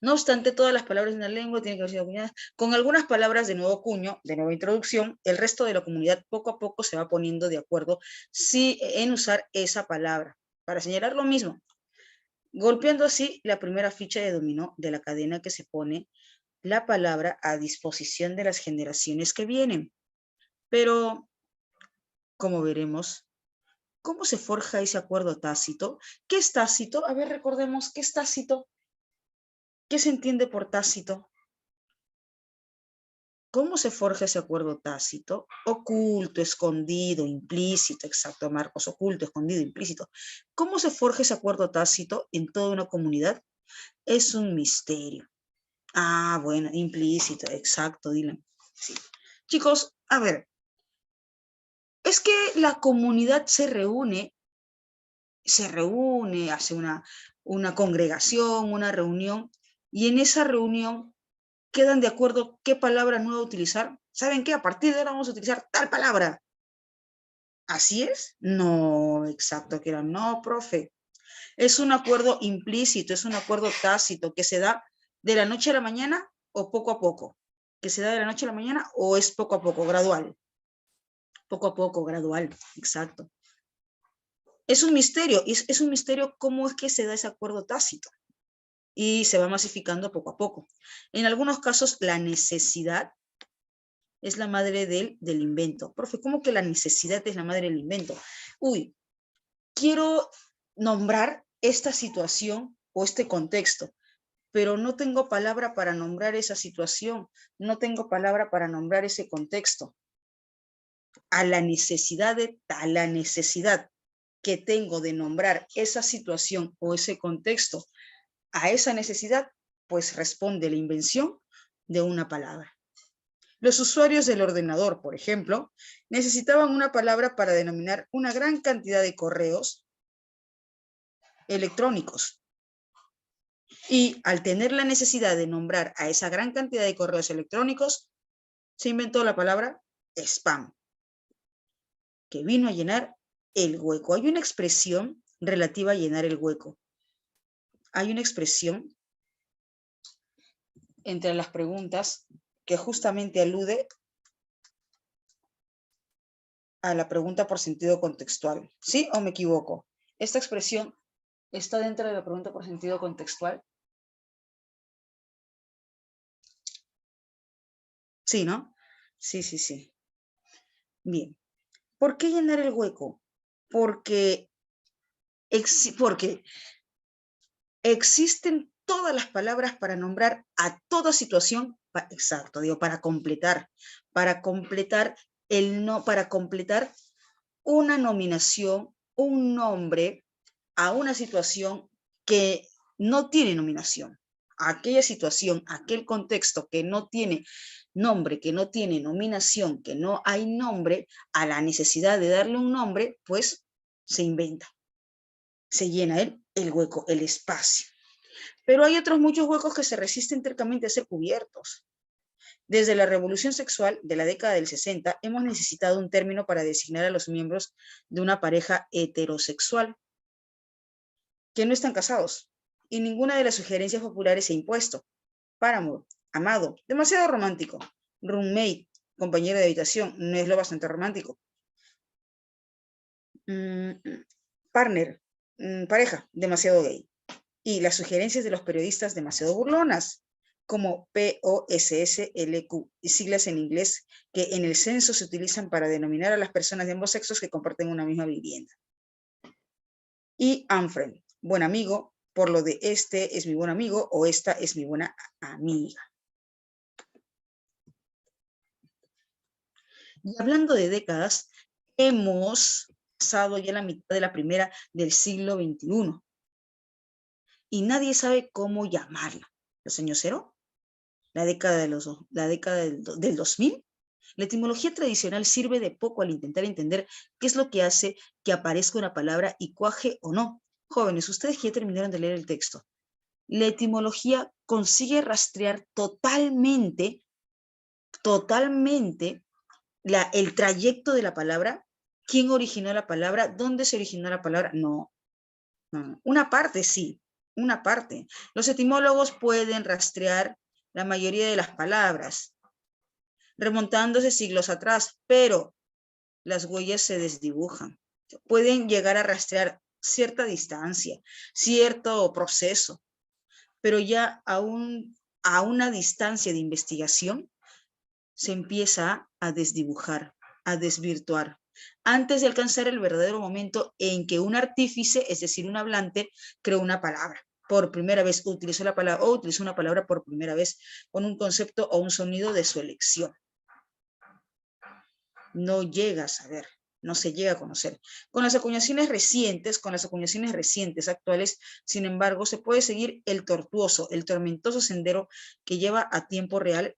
No obstante, todas las palabras de una lengua tienen que haber sido acuñadas. Con algunas palabras de nuevo cuño, de nueva introducción, el resto de la comunidad poco a poco se va poniendo de acuerdo en usar esa palabra para señalar lo mismo, golpeando así la primera ficha de dominó de la cadena que se pone la palabra a disposición de las generaciones que vienen. Pero, como veremos, ¿cómo se forja ese acuerdo tácito? ¿Qué es tácito? A ver, recordemos, ¿qué es tácito? ¿Qué se entiende por tácito? ¿Cómo se forja ese acuerdo tácito? Oculto, escondido, implícito, exacto, Marcos, oculto, escondido, implícito. ¿Cómo se forja ese acuerdo tácito en toda una comunidad? Es un misterio. Ah, bueno, implícito, exacto, Dylan. Sí. Chicos, a ver, es que la comunidad se reúne, hace una congregación, una reunión, y en esa reunión quedan de acuerdo qué palabra nueva utilizar. ¿Saben qué? A partir de ahora vamos a utilizar tal palabra. ¿Así es? No, exacto, que era no, profe. Es un acuerdo implícito, es un acuerdo tácito que se da de la noche a la mañana o poco a poco. Que se da de la noche a la mañana o es poco a poco, gradual. Poco a poco, gradual, exacto. Es un misterio, es un misterio cómo es que se da ese acuerdo tácito. Y se va masificando poco a poco. En algunos casos, la necesidad es la madre del invento. Profe, ¿cómo que la necesidad es la madre del invento? Uy, quiero nombrar esta situación o este contexto, pero no tengo palabra para nombrar esa situación, no tengo palabra para nombrar ese contexto. A la necesidad que tengo de nombrar esa situación o ese contexto, a esa necesidad, pues responde la invención de una palabra. Los usuarios del ordenador, por ejemplo, necesitaban una palabra para denominar una gran cantidad de correos electrónicos. Y al tener la necesidad de nombrar a esa gran cantidad de correos electrónicos, se inventó la palabra spam, que vino a llenar el hueco. Hay una expresión relativa a llenar el hueco. Hay una expresión entre las preguntas que justamente alude a la pregunta por sentido contextual. ¿Sí o me equivoco? Esta expresión está dentro de la pregunta por sentido contextual. Sí, ¿no? Sí, sí, sí. Bien. ¿Por qué llenar el hueco? Porque existen todas las palabras para nombrar a toda situación, exacto, digo, para completar una nominación, un nombre a una situación que no tiene nominación. Aquella situación, aquel contexto que no tiene nombre, que no tiene nominación, que no hay nombre, a la necesidad de darle un nombre, pues se inventa. Se llena el hueco, el espacio. Pero hay otros muchos huecos que se resisten tercamente a ser cubiertos. Desde la revolución sexual de la década del 60, hemos necesitado un término para designar a los miembros de una pareja heterosexual que no están casados, y ninguna de las sugerencias populares se ha impuesto. Páramo, amado, demasiado romántico. Roommate, compañero de habitación, no es lo bastante romántico. Partner, pareja, demasiado gay. Y las sugerencias de los periodistas demasiado burlonas, como POSSLQ, y siglas en inglés que en el censo se utilizan para denominar a las personas de ambos sexos que comparten una misma vivienda. Y unfriend, buen amigo, por lo de este es mi buen amigo o esta es mi buena amiga. Y hablando de décadas, hemos pasado ya la mitad de la primera del siglo XXI y nadie sabe cómo llamarla. ¿Los años cero? ¿La década del 2000? La etimología tradicional sirve de poco al intentar entender qué es lo que hace que aparezca una palabra y cuaje o no. Jóvenes, ustedes que ya terminaron de leer el texto, la etimología consigue rastrear totalmente el trayecto de la palabra, quién originó la palabra, dónde se originó la palabra. No. Una parte sí, una parte. Los etimólogos pueden rastrear la mayoría de las palabras, remontándose siglos atrás, pero las huellas se desdibujan. Pueden llegar a rastrear cierta distancia, cierto proceso, pero ya a una distancia de investigación se empieza a desdibujar, a desvirtuar, antes de alcanzar el verdadero momento en que un artífice, es decir, un hablante, creó una palabra. Por primera vez utilizó la palabra o utilizó una palabra por primera vez con un concepto o un sonido de su elección. No llega a saber, no se llega a conocer. Con las acuñaciones recientes actuales, sin embargo, se puede seguir el tortuoso, el tormentoso sendero que lleva a tiempo real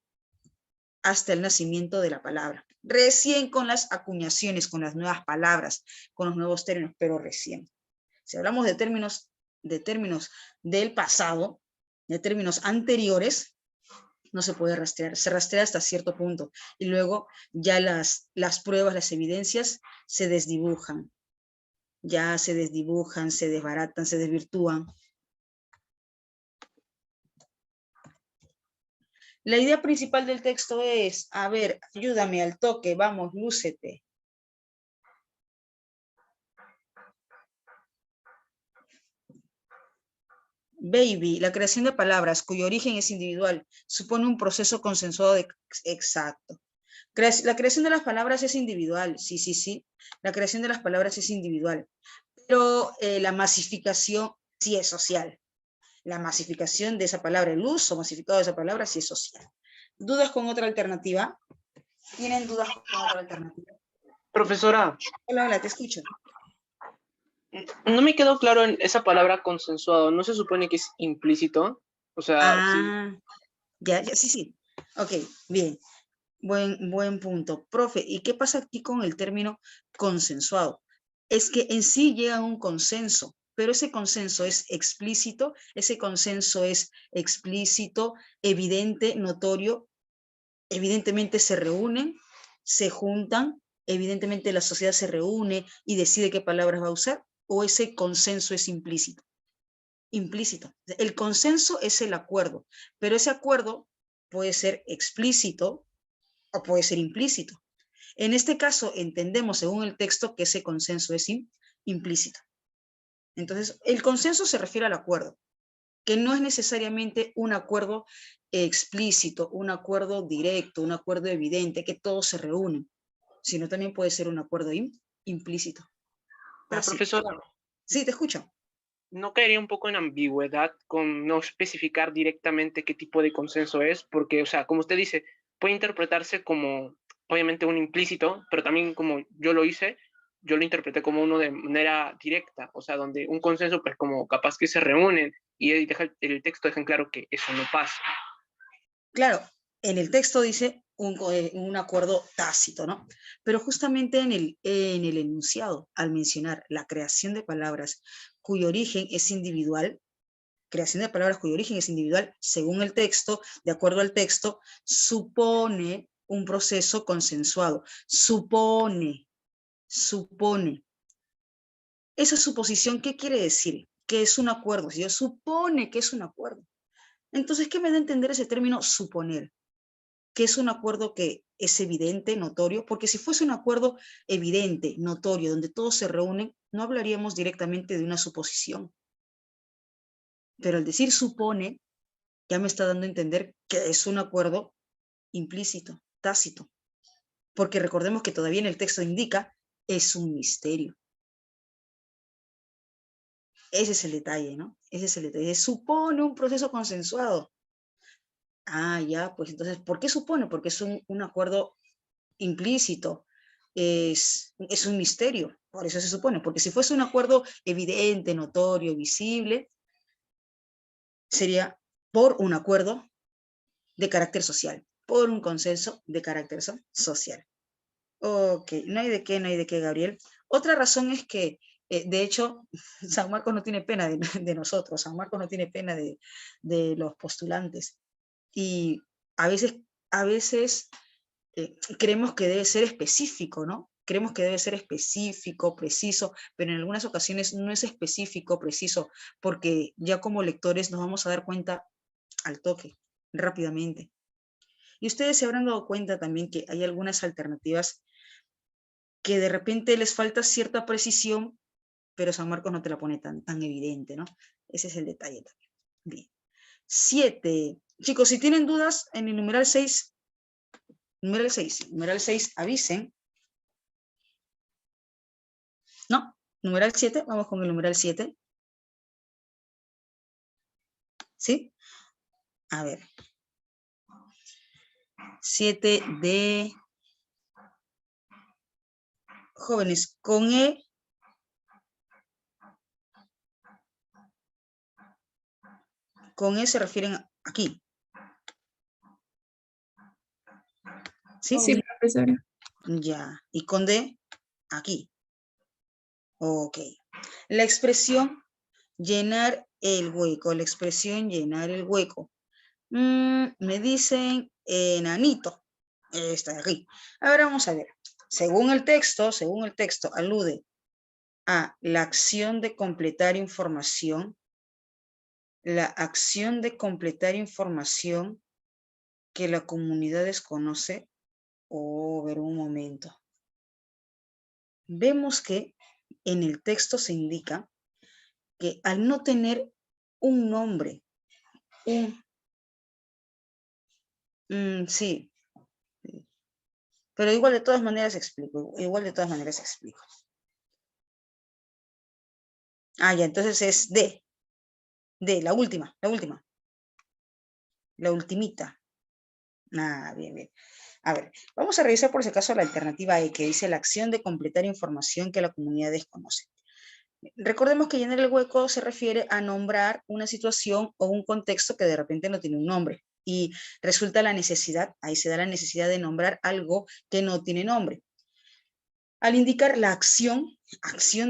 hasta el nacimiento de la palabra. Recién con las acuñaciones, con las nuevas palabras, con los nuevos términos, pero recién. Si hablamos de términos del pasado, de términos anteriores, no se puede rastrear, se rastrea hasta cierto punto y luego ya las pruebas, las evidencias se desdibujan, se desbaratan, se desvirtúan. La idea principal del texto es, a ver, ayúdame al toque, vamos, lúcete. Baby, la creación de palabras cuyo origen es individual, supone un proceso consensuado exacto. La creación de las palabras es individual, sí. La creación de las palabras es individual, pero la masificación sí es social. La masificación de esa palabra, el uso masificado de esa palabra sí es social. ¿Dudas con otra alternativa? ¿Tienen dudas con otra alternativa? Profesora. Hola, te escucho. No me quedó claro en esa palabra consensuado. ¿No se supone que es implícito? O sea, sí. Ya, sí. Ok, bien. Buen punto. Profe, ¿y qué pasa aquí con el término consensuado? Es que en sí llega a un consenso, pero ese consenso es explícito, evidente, notorio, evidentemente se reúnen, se juntan, evidentemente la sociedad se reúne y decide qué palabras va a usar, o ese consenso es implícito. Implícito. El consenso es el acuerdo, pero ese acuerdo puede ser explícito o puede ser implícito. En este caso, entendemos según el texto que ese consenso es implícito. Entonces, el consenso se refiere al acuerdo, que no es necesariamente un acuerdo explícito, un acuerdo directo, un acuerdo evidente, que todos se reúnen, sino también puede ser un acuerdo implícito. Pero, profesora. Sí, te escucho. ¿No caería un poco en ambigüedad con no especificar directamente qué tipo de consenso es? Porque, o sea, como usted dice, puede interpretarse como, obviamente, un implícito, pero también como yo lo hice, yo lo interpreté como uno de manera directa, o sea, donde un consenso, pues como capaz que se reúnen y el texto deja en claro que eso no pasa. Claro, en el texto dice un acuerdo tácito, ¿no? Pero justamente en el enunciado, al mencionar la creación de palabras cuyo origen es individual, creación de palabras cuyo origen es individual, según el texto, de acuerdo al texto, supone un proceso consensuado. Supone. Esa suposición, ¿qué quiere decir? Que es un acuerdo. Si yo supone que es un acuerdo. Entonces, ¿qué me da a entender ese término suponer? Que es un acuerdo que es evidente, notorio, porque si fuese un acuerdo evidente, notorio, donde todos se reúnen, no hablaríamos directamente de una suposición. Pero al decir supone, ya me está dando a entender que es un acuerdo implícito, tácito, porque recordemos que todavía en el texto indica, es un misterio. Ese es el detalle, ¿no? Ese es el detalle. Supone un proceso consensuado. Ah, ya, pues entonces, ¿por qué supone? Porque es un acuerdo implícito, es un misterio, por eso se supone, porque si fuese un acuerdo evidente, notorio, visible, sería por un acuerdo de carácter social, por un consenso de carácter social. Ok, no hay de qué, Gabriel. Otra razón es que, de hecho, San Marcos no tiene pena de nosotros, San Marcos no tiene pena de los postulantes. Y a veces creemos que debe ser específico, ¿no? Creemos que debe ser específico, preciso, pero en algunas ocasiones no es específico, preciso, porque ya como lectores nos vamos a dar cuenta al toque, rápidamente. Y ustedes se habrán dado cuenta también que hay algunas alternativas que de repente les falta cierta precisión, pero San Marcos no te la pone tan evidente, ¿no? Ese es el detalle también. Bien. 7. Chicos, si tienen dudas en el numeral 6, numeral 6, avisen. No, numeral 7, vamos con el numeral 7. ¿Sí? A ver. 7 de jóvenes con E. Con E se refieren aquí. ¿Sí? Sí, profesora. Ya. Y con D, aquí. Ok. La expresión llenar el hueco. La expresión llenar el hueco. Me dicen enanito. Está aquí. Ahora vamos a ver. Según el texto, alude a la acción de completar información. La acción de completar información que la comunidad desconoce. Oh, ver un momento. Vemos que en el texto se indica que al no tener un nombre, sí, pero igual de todas maneras explico, Ah, ya, entonces es D, la última, la ultimita. Ah, bien, bien. A ver, vamos a revisar por si acaso la alternativa E, que dice la acción de completar información que la comunidad desconoce. Recordemos que llenar el hueco se refiere a nombrar una situación o un contexto que de repente no tiene un nombre. Y resulta la necesidad, ahí se da la necesidad de nombrar algo que no tiene nombre. Al indicar la acción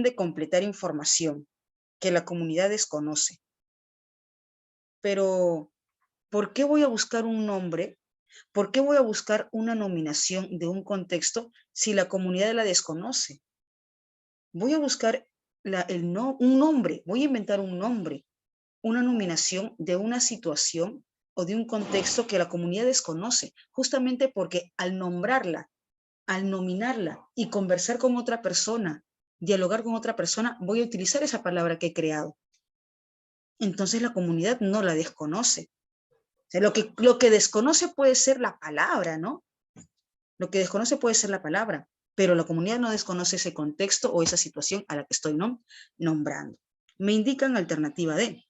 de completar información que la comunidad desconoce. Pero, ¿por qué voy a buscar un nombre? ¿Por qué voy a buscar una nominación de un contexto si la comunidad la desconoce? Voy a buscar un nombre, voy a inventar un nombre, una nominación de una situación o de un contexto que la comunidad desconoce, justamente porque al nombrarla, al nominarla y conversar con otra persona, dialogar con otra persona, voy a utilizar esa palabra que he creado. Entonces la comunidad no la desconoce. O sea, lo que desconoce puede ser la palabra, ¿no? Lo que desconoce puede ser la palabra, pero la comunidad no desconoce ese contexto o esa situación a la que estoy nombrando. Me indican alternativa D.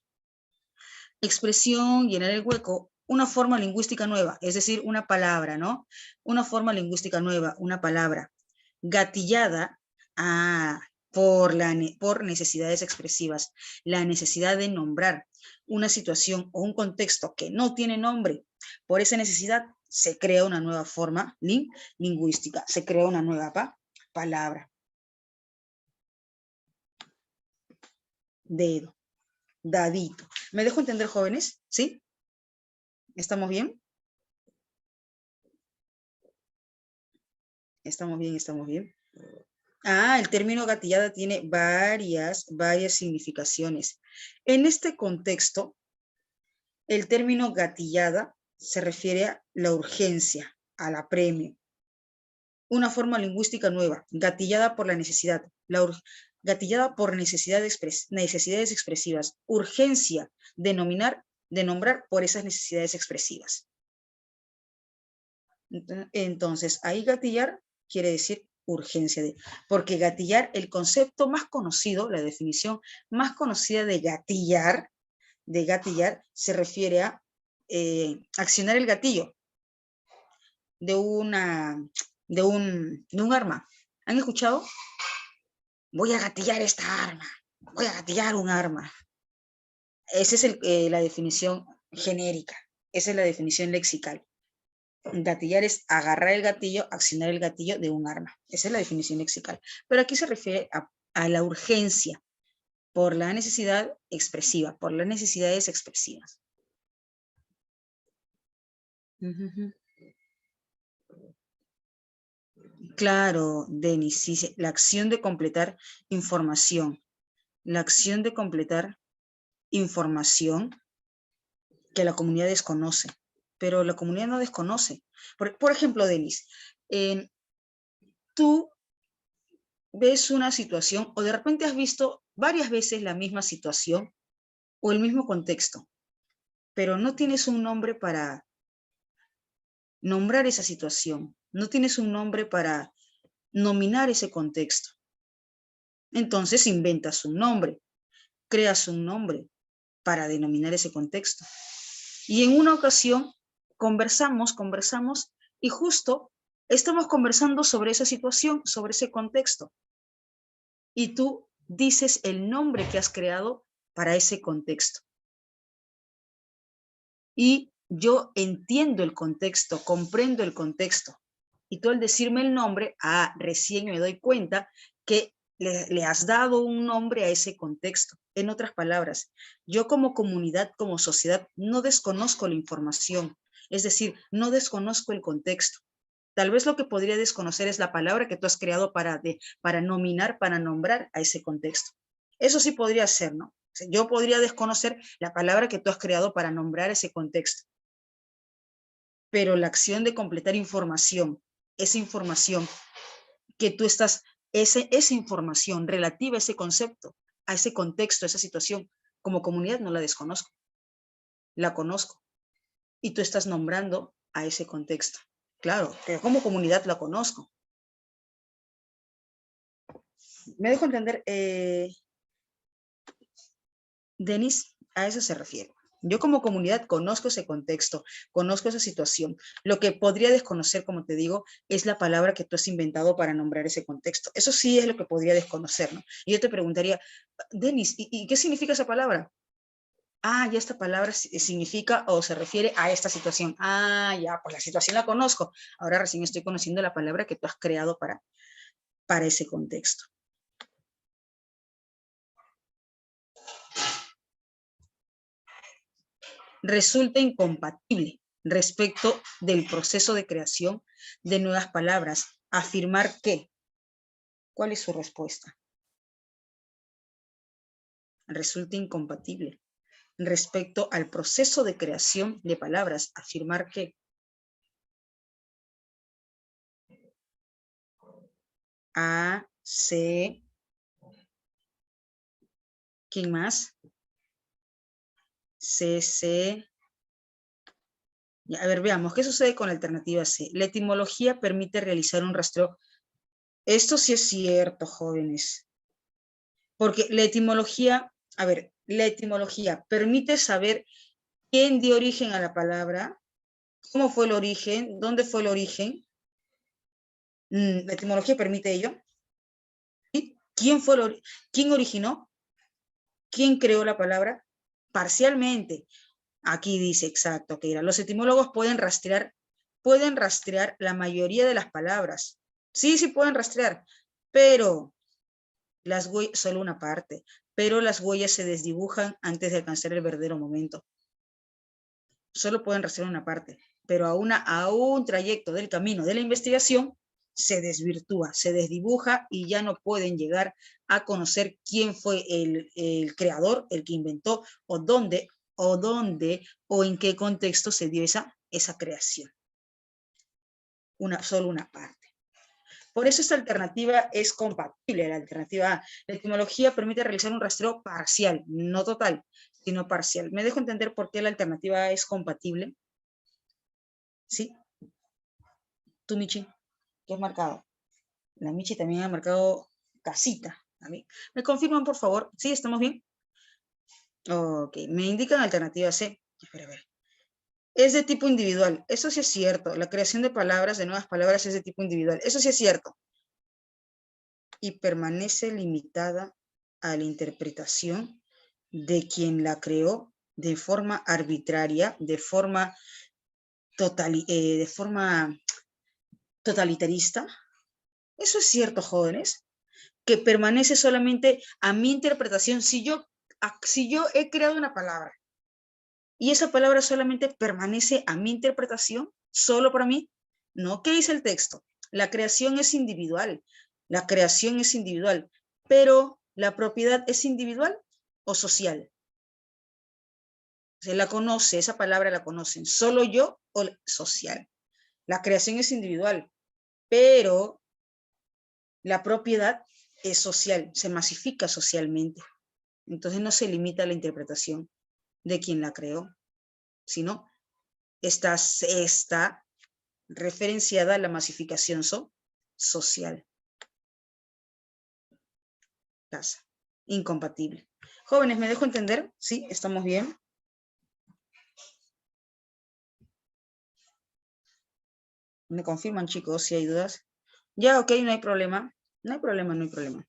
Expresión, llenar el hueco, una forma lingüística nueva, es decir, una palabra, ¿no? Una forma lingüística nueva, una palabra gatillada por necesidades expresivas, la necesidad de nombrar una situación o un contexto que no tiene nombre. Por esa necesidad se crea una nueva forma lingüística, se crea una nueva palabra. Dedo, dadito. ¿Me dejo entender, jóvenes? ¿Sí? ¿Estamos bien? ¿Estamos bien? ¿Estamos bien? Ah, el término gatillada tiene varias significaciones. En este contexto, el término gatillada se refiere a la urgencia, al apremio. Una forma lingüística nueva, gatillada por la necesidad, gatillada por necesidades expresivas, urgencia de nombrar por esas necesidades expresivas. Entonces, ahí gatillar quiere decir urgencia porque gatillar, el concepto más conocido, la definición más conocida de gatillar se refiere a accionar el gatillo de un arma. ¿Han escuchado? Voy a gatillar esta arma, voy a gatillar un arma. Esa es la definición genérica, esa es la definición lexical. Gatillar es agarrar el gatillo, accionar el gatillo de un arma. Esa es la definición lexical. Pero aquí se refiere a la urgencia por la necesidad expresiva, por las necesidades expresivas. Claro, Denis, sí, la acción de completar información. La acción de completar información que la comunidad desconoce. Pero la comunidad no desconoce. Por ejemplo, Denis, tú ves una situación o de repente has visto varias veces la misma situación o el mismo contexto, pero no tienes un nombre para nombrar esa situación, no tienes un nombre para nominar ese contexto. Entonces inventas un nombre, creas un nombre para denominar ese contexto. Y en una ocasión conversamos y justo estamos conversando sobre esa situación, sobre ese contexto. Y tú dices el nombre que has creado para ese contexto. Y yo entiendo el contexto, comprendo el contexto. Y tú al decirme el nombre, recién me doy cuenta que le has dado un nombre a ese contexto. En otras palabras, yo como comunidad, como sociedad, no desconozco la información. Es decir, no desconozco el contexto. Tal vez lo que podría desconocer es la palabra que tú has creado para nominar, para nombrar a ese contexto. Eso sí podría ser, ¿no? O sea, yo podría desconocer la palabra que tú has creado para nombrar ese contexto. Pero la acción de completar información, esa información que tú estás, esa información relativa a ese concepto, a ese contexto, a esa situación, como comunidad no la desconozco, la conozco. Y tú estás nombrando a ese contexto. Claro, que como comunidad la conozco. ¿Me dejo entender? Denis, a eso se refiere. Yo como comunidad conozco ese contexto, conozco esa situación. Lo que podría desconocer, como te digo, es la palabra que tú has inventado para nombrar ese contexto. Eso sí es lo que podría desconocer, ¿no? Y yo te preguntaría, Denis, ¿y qué significa esa palabra? Ya esta palabra significa o se refiere a esta situación. Ya, pues la situación la conozco. Ahora recién estoy conociendo la palabra que tú has creado para ese contexto. Resulta incompatible respecto del proceso de creación de nuevas palabras. Afirmar que. ¿Cuál es su respuesta? Resulta incompatible respecto al proceso de creación de palabras. Afirmar que. A, C. ¿Quién más? C. A ver, veamos, ¿qué sucede con la alternativa C? La etimología permite realizar un rastreo. Esto sí es cierto, jóvenes. Porque la etimología, la etimología permite saber quién dio origen a la palabra, cómo fue el origen, dónde fue el origen. La etimología permite ello. ¿Sí? ¿Quién originó? ¿Quién creó la palabra? Parcialmente. Aquí dice exacto, que los etimólogos pueden rastrear pueden rastrear la mayoría de las palabras. Sí, sí pueden rastrear, pero las huellas, solo una parte, pero las huellas se desdibujan antes de alcanzar el verdadero momento. Solo pueden rastrear una parte, pero a un trayecto del camino de la investigación se desvirtúa, se desdibuja y ya no pueden llegar a conocer quién fue el creador, el que inventó, o dónde o en qué contexto se dio esa creación. Solo una parte. Por eso esta alternativa es compatible, la alternativa A. La etimología permite realizar un rastreo parcial, no total, sino parcial. ¿Me dejo entender por qué la alternativa A es compatible? ¿Sí? Tú, Michi, ¿qué has marcado? La Michi también ha marcado casita. A mí. ¿Me confirman, por favor? ¿Sí? ¿Estamos bien? Ok, me indican alternativa C. Espera, a ver. Es de tipo individual. Eso sí es cierto. La creación de palabras, de nuevas palabras, es de tipo individual. Eso sí es cierto. Y permanece limitada a la interpretación de quien la creó de forma arbitraria, de forma totalitarista. Eso es cierto, jóvenes, que permanece solamente a mi interpretación. Si yo he creado una palabra y esa palabra solamente permanece a mi interpretación, solo para mí, no. ¿Qué dice el texto? La creación es individual, la creación es individual, pero la propiedad es individual o social. Se la conoce, esa palabra la conocen, solo yo o social. La creación es individual, pero la propiedad es social, se masifica socialmente. Entonces no se limita a la interpretación de quien la creó, sino está referenciada a la masificación social. Casa. Incompatible. Jóvenes, ¿me dejo entender? ¿Sí? ¿Estamos bien? ¿Me confirman, chicos, si hay dudas? Ya, ok, no hay problema. No hay problema, no hay problema.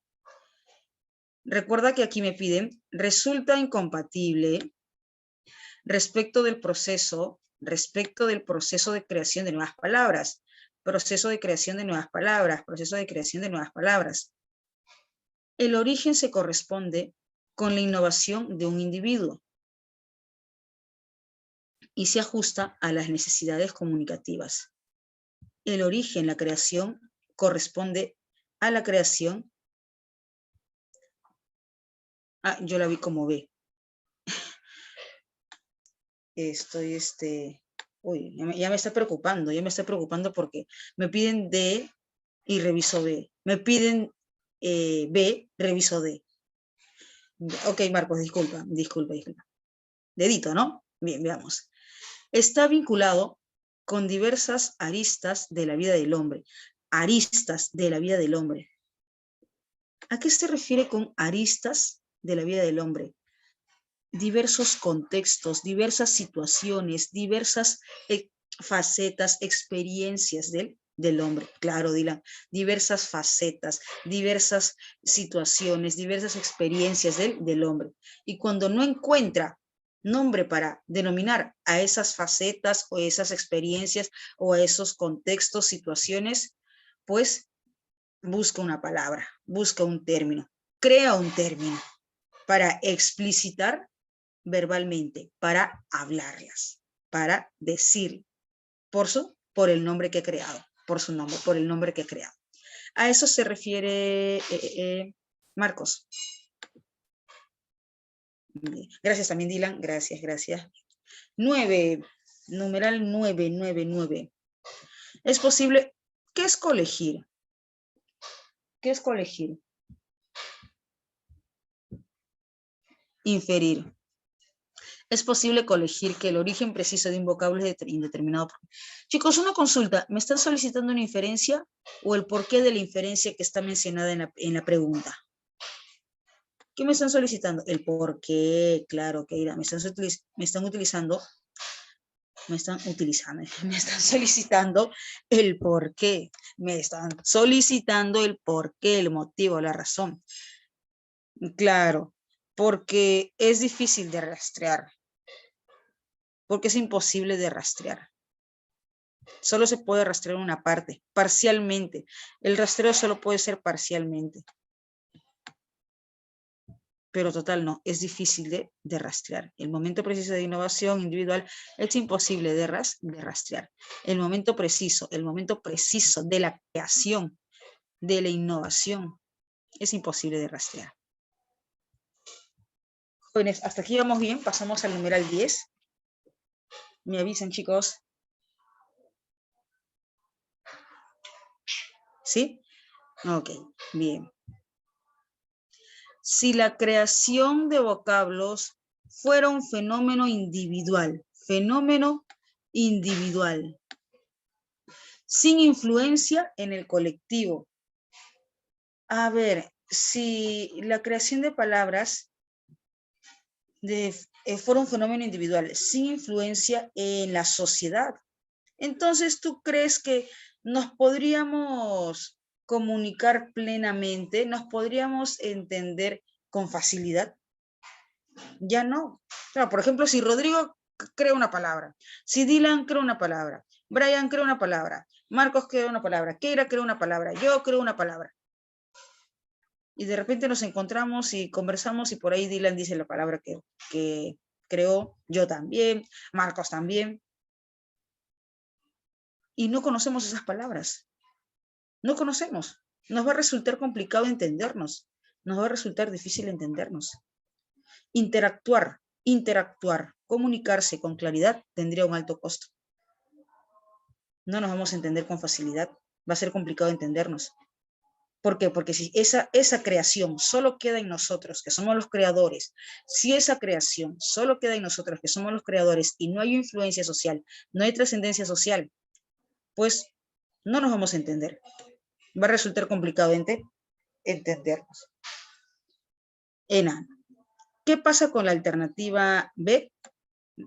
Recuerda que aquí me piden, resulta incompatible respecto del proceso de creación de nuevas palabras, proceso de creación de nuevas palabras, proceso de creación de nuevas palabras. El origen se corresponde con la innovación de un individuo y se ajusta a las necesidades comunicativas. El origen, la creación, corresponde a la creación. Yo la vi como B. Estoy, uy, ya me está preocupando porque me piden D y reviso B. Me piden B, reviso D. Ok, Marcos, disculpa. Dedito, ¿no? Bien, veamos. Está vinculado con diversas aristas de la vida del hombre. Aristas de la vida del hombre. ¿A qué se refiere con aristas de la vida del hombre? Diversos contextos, diversas situaciones, diversas facetas, experiencias del hombre. Claro, Dylan, diversas facetas, diversas situaciones, diversas experiencias del hombre. Y cuando no encuentra nombre para denominar a esas facetas o esas experiencias o a esos contextos, situaciones, pues busca una palabra, busca un término, crea un término para explicitar verbalmente, para hablarlas, para decir por el nombre que he creado, por el nombre que he creado. A eso se refiere Marcos. Gracias también, Dylan. Gracias. 9, numeral 9. Es posible, ¿qué es colegir? ¿Qué es colegir? Inferir. Es posible colegir que el origen preciso de un vocablo es indeterminado. Chicos, una consulta. ¿Me están solicitando una inferencia o el porqué de la inferencia que está mencionada en la pregunta? ¿Qué me están solicitando? El porqué, claro, que me están solicitando el porqué. Me están solicitando el porqué, el motivo, la razón. Claro, porque es difícil de rastrear. Porque es imposible de rastrear. Solo se puede rastrear una parte, parcialmente. El rastreo solo puede ser parcialmente. Pero total no, es difícil de rastrear. El momento preciso de innovación individual es imposible de rastrear. El momento preciso de la creación, de la innovación, es imposible de rastrear. Jóvenes, hasta aquí vamos bien, pasamos al numeral 10. Me avisan, chicos. ¿Sí? Ok, bien. Si la creación de vocablos fuera un fenómeno individual, sin influencia en el colectivo. A ver, si la creación de palabras fuera un fenómeno individual, sin influencia en la sociedad, entonces ¿tú crees que nos podríamos comunicar plenamente, nos podríamos entender con facilidad? Ya no. Claro, por ejemplo, si Rodrigo crea una palabra, si Dylan crea una palabra, Brian crea una palabra, Marcos crea una palabra, Keira crea una palabra, yo creo una palabra. Y de repente nos encontramos y conversamos y por ahí Dylan dice la palabra que creó, yo también, Marcos también. Y no conocemos esas palabras. No conocemos. Nos va a resultar complicado entendernos. Nos va a resultar difícil entendernos. Interactuar, comunicarse con claridad tendría un alto costo. No nos vamos a entender con facilidad. Va a ser complicado entendernos. ¿Por qué? Porque si esa creación solo queda en nosotros, que somos los creadores, si esa creación solo queda en nosotros, que somos los creadores, y no hay influencia social, no hay trascendencia social, pues no nos vamos a entender. Va a resultar complicado entendernos. Ena, ¿qué pasa con la alternativa B?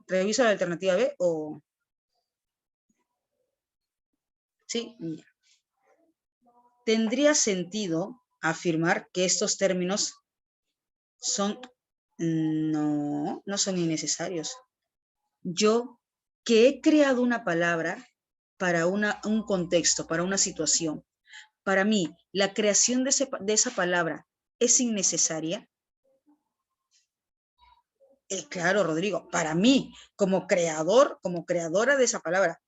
¿Revisa la alternativa B o...? Sí, ¿tendría sentido afirmar que estos términos son... No son innecesarios. Yo, que he creado una palabra para un contexto, para una situación, para mí, la creación de esa palabra es innecesaria. Claro, Rodrigo, para mí, como creador, como creadora de esa palabra,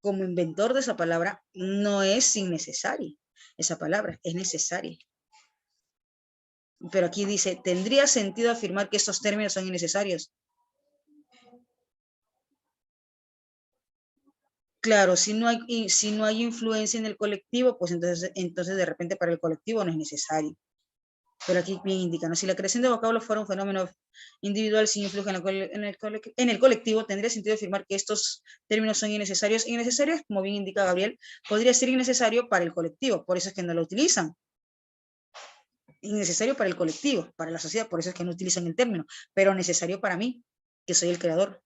como inventor de esa palabra, no es innecesaria. Esa palabra es necesaria. Pero aquí dice, ¿tendría sentido afirmar que estos términos son innecesarios? Claro, si no hay influencia en el colectivo, pues entonces de repente para el colectivo no es necesario. Pero aquí bien indica, ¿no? Si la creación de vocablos fuera un fenómeno individual sin influir en el colectivo, tendría sentido afirmar que estos términos son innecesarios. Innecesarios, como bien indica Gabriel, podría ser innecesario para el colectivo, por eso es que no lo utilizan. Innecesario para el colectivo, para la sociedad, por eso es que no utilizan el término, pero necesario para mí, que soy el creador.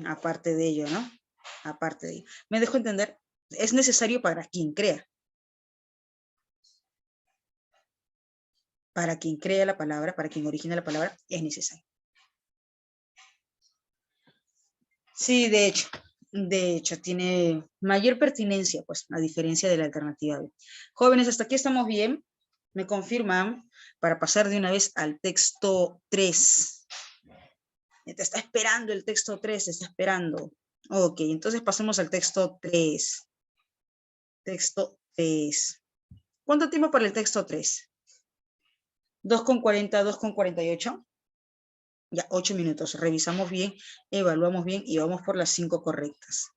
Aparte de ello, ¿no? Aparte de ello. Me dejo entender, es necesario para quien crea. Para quien crea la palabra, para quien origina la palabra, es necesario. Sí, de hecho, tiene mayor pertinencia, pues, a diferencia de la alternativa B. Jóvenes, hasta aquí estamos bien. Me confirman para pasar de una vez al texto 3. Te está esperando el texto 3, te está esperando. Ok, entonces pasemos al texto 3. Texto 3. ¿Cuánto tiempo para el texto 3? 2:40, 2:48. Ya, 8 minutos. Revisamos bien, evaluamos bien y vamos por las 5 correctas.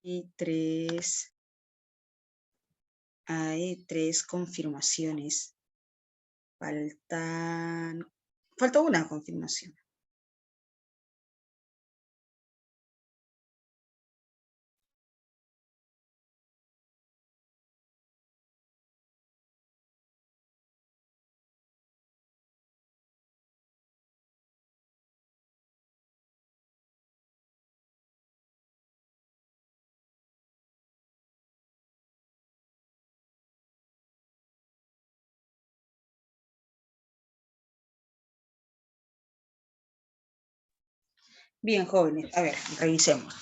Hay tres confirmaciones. Falta una confirmación. Bien, jóvenes, a ver, revisemos.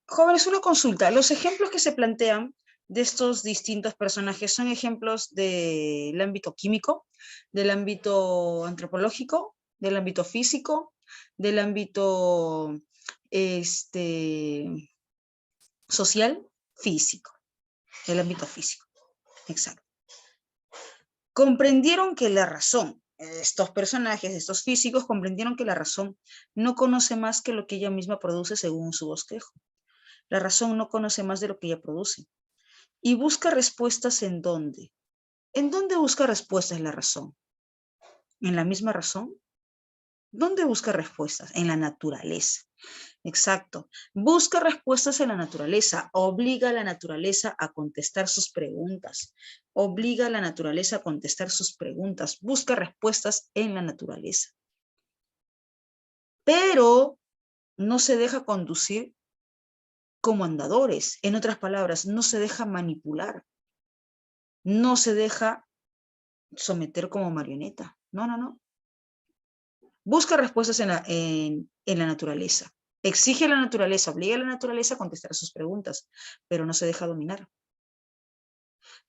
Jóvenes, una consulta. Los ejemplos que se plantean de estos distintos personajes son ejemplos del ámbito químico, del ámbito antropológico, del ámbito físico, del ámbito social, físico, del ámbito físico. Exacto. Comprendieron que la razón, estos personajes, estos físicos, comprendieron que la razón no conoce más que lo que ella misma produce según su bosquejo. La razón no conoce más de lo que ella produce. Y busca respuestas ¿en dónde? ¿En dónde busca respuestas la razón? ¿En la misma razón? ¿Dónde busca respuestas? En la naturaleza. Exacto. Busca respuestas en la naturaleza. Obliga a la naturaleza a contestar sus preguntas. Obliga a la naturaleza a contestar sus preguntas. Busca respuestas en la naturaleza. Pero no se deja conducir como andadores. En otras palabras, no se deja manipular. No se deja someter como marioneta. No, no, no. Busca respuestas en la naturaleza. Exige a la naturaleza, obliga a la naturaleza a contestar sus preguntas, pero no se deja dominar.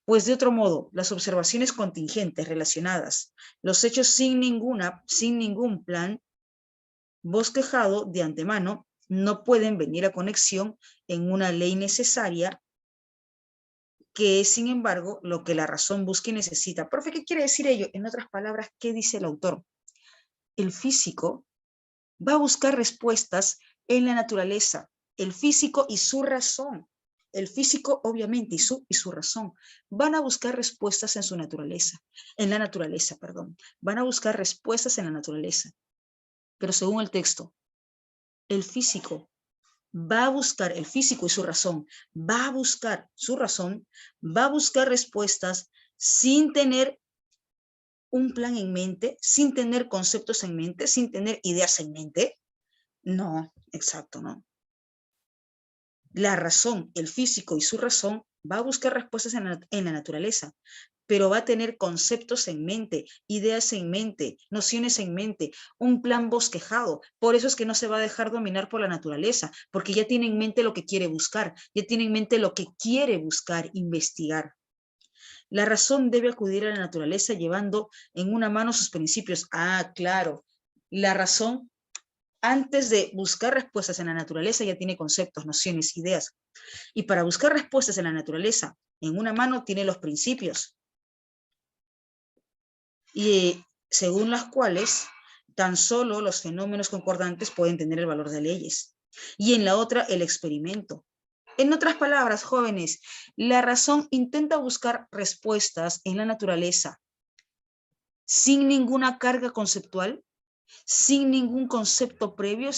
Pues de otro modo, las observaciones contingentes relacionadas, los hechos sin ningún plan bosquejado de antemano, no pueden venir a conexión en una ley necesaria que es, sin embargo, lo que la razón busca y necesita. Profe, ¿qué quiere decir ello? En otras palabras, ¿qué dice el autor? El físico va a buscar respuestas en la naturaleza, el físico y su razón. El físico, obviamente, y su razón, van a buscar respuestas en su naturaleza, van a buscar respuestas en la naturaleza. Pero según el texto, el físico va a buscar, el físico y su razón, va a buscar su razón, va a buscar respuestas sin tener un plan en mente, sin tener conceptos en mente, sin tener ideas en mente. No, exacto, no. La razón, el físico y su razón va a buscar respuestas en la naturaleza, pero va a tener conceptos en mente, ideas en mente, nociones en mente, un plan bosquejado. Por eso es que no se va a dejar dominar por la naturaleza, porque ya tiene en mente lo que quiere buscar, ya tiene en mente lo que quiere buscar, investigar. La razón debe acudir a la naturaleza llevando en una mano sus principios. Ah, claro, la razón antes de buscar respuestas en la naturaleza ya tiene conceptos, nociones, ideas. Y para buscar respuestas en la naturaleza, en una mano tiene los principios. Y según las cuales tan solo los fenómenos concordantes pueden tener el valor de leyes. Y en la otra, el experimento. En otras palabras, jóvenes, la razón intenta buscar respuestas en la naturaleza sin ninguna carga conceptual, sin ningún concepto previo,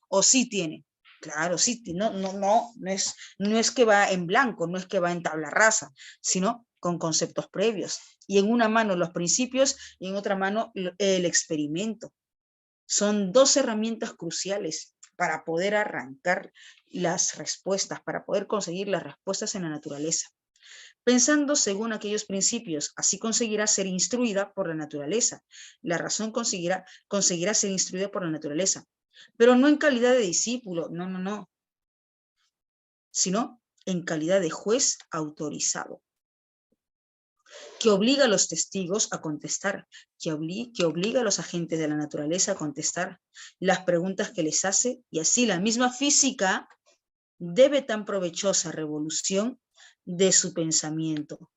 o sí tiene. Claro, sí, no es que va en blanco, no es que va en tabla rasa, sino con conceptos previos. Y en una mano los principios y en otra mano el experimento. Son dos herramientas cruciales para poder arrancar las respuestas, para poder conseguir las respuestas en la naturaleza. Pensando según aquellos principios, así conseguirá ser instruida por la naturaleza. La razón conseguirá ser instruida por la naturaleza, pero no en calidad de discípulo, no, sino en calidad de juez autorizado, que obliga a los testigos a contestar, que obliga a los agentes de la naturaleza a contestar las preguntas que les hace, y así la misma física debe tan provechosa revolución de su pensamiento.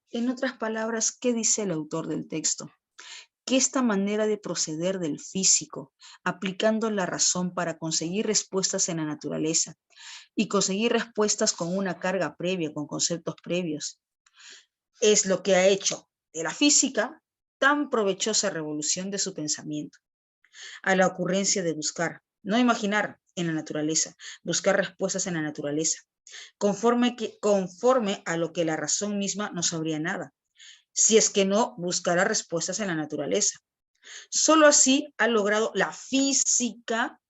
En otras palabras, ¿qué dice el autor del texto? que esta manera de proceder del físico, aplicando la razón para conseguir respuestas en la naturaleza y conseguir respuestas con una carga previa, con conceptos previos, es lo que ha hecho de la física tan provechosa revolución de su pensamiento, a la ocurrencia de buscar, no imaginar en la naturaleza, buscar respuestas en la naturaleza, conforme a lo que la razón misma no sabría nada, si es que no buscara respuestas en la naturaleza. Solo así ha logrado la física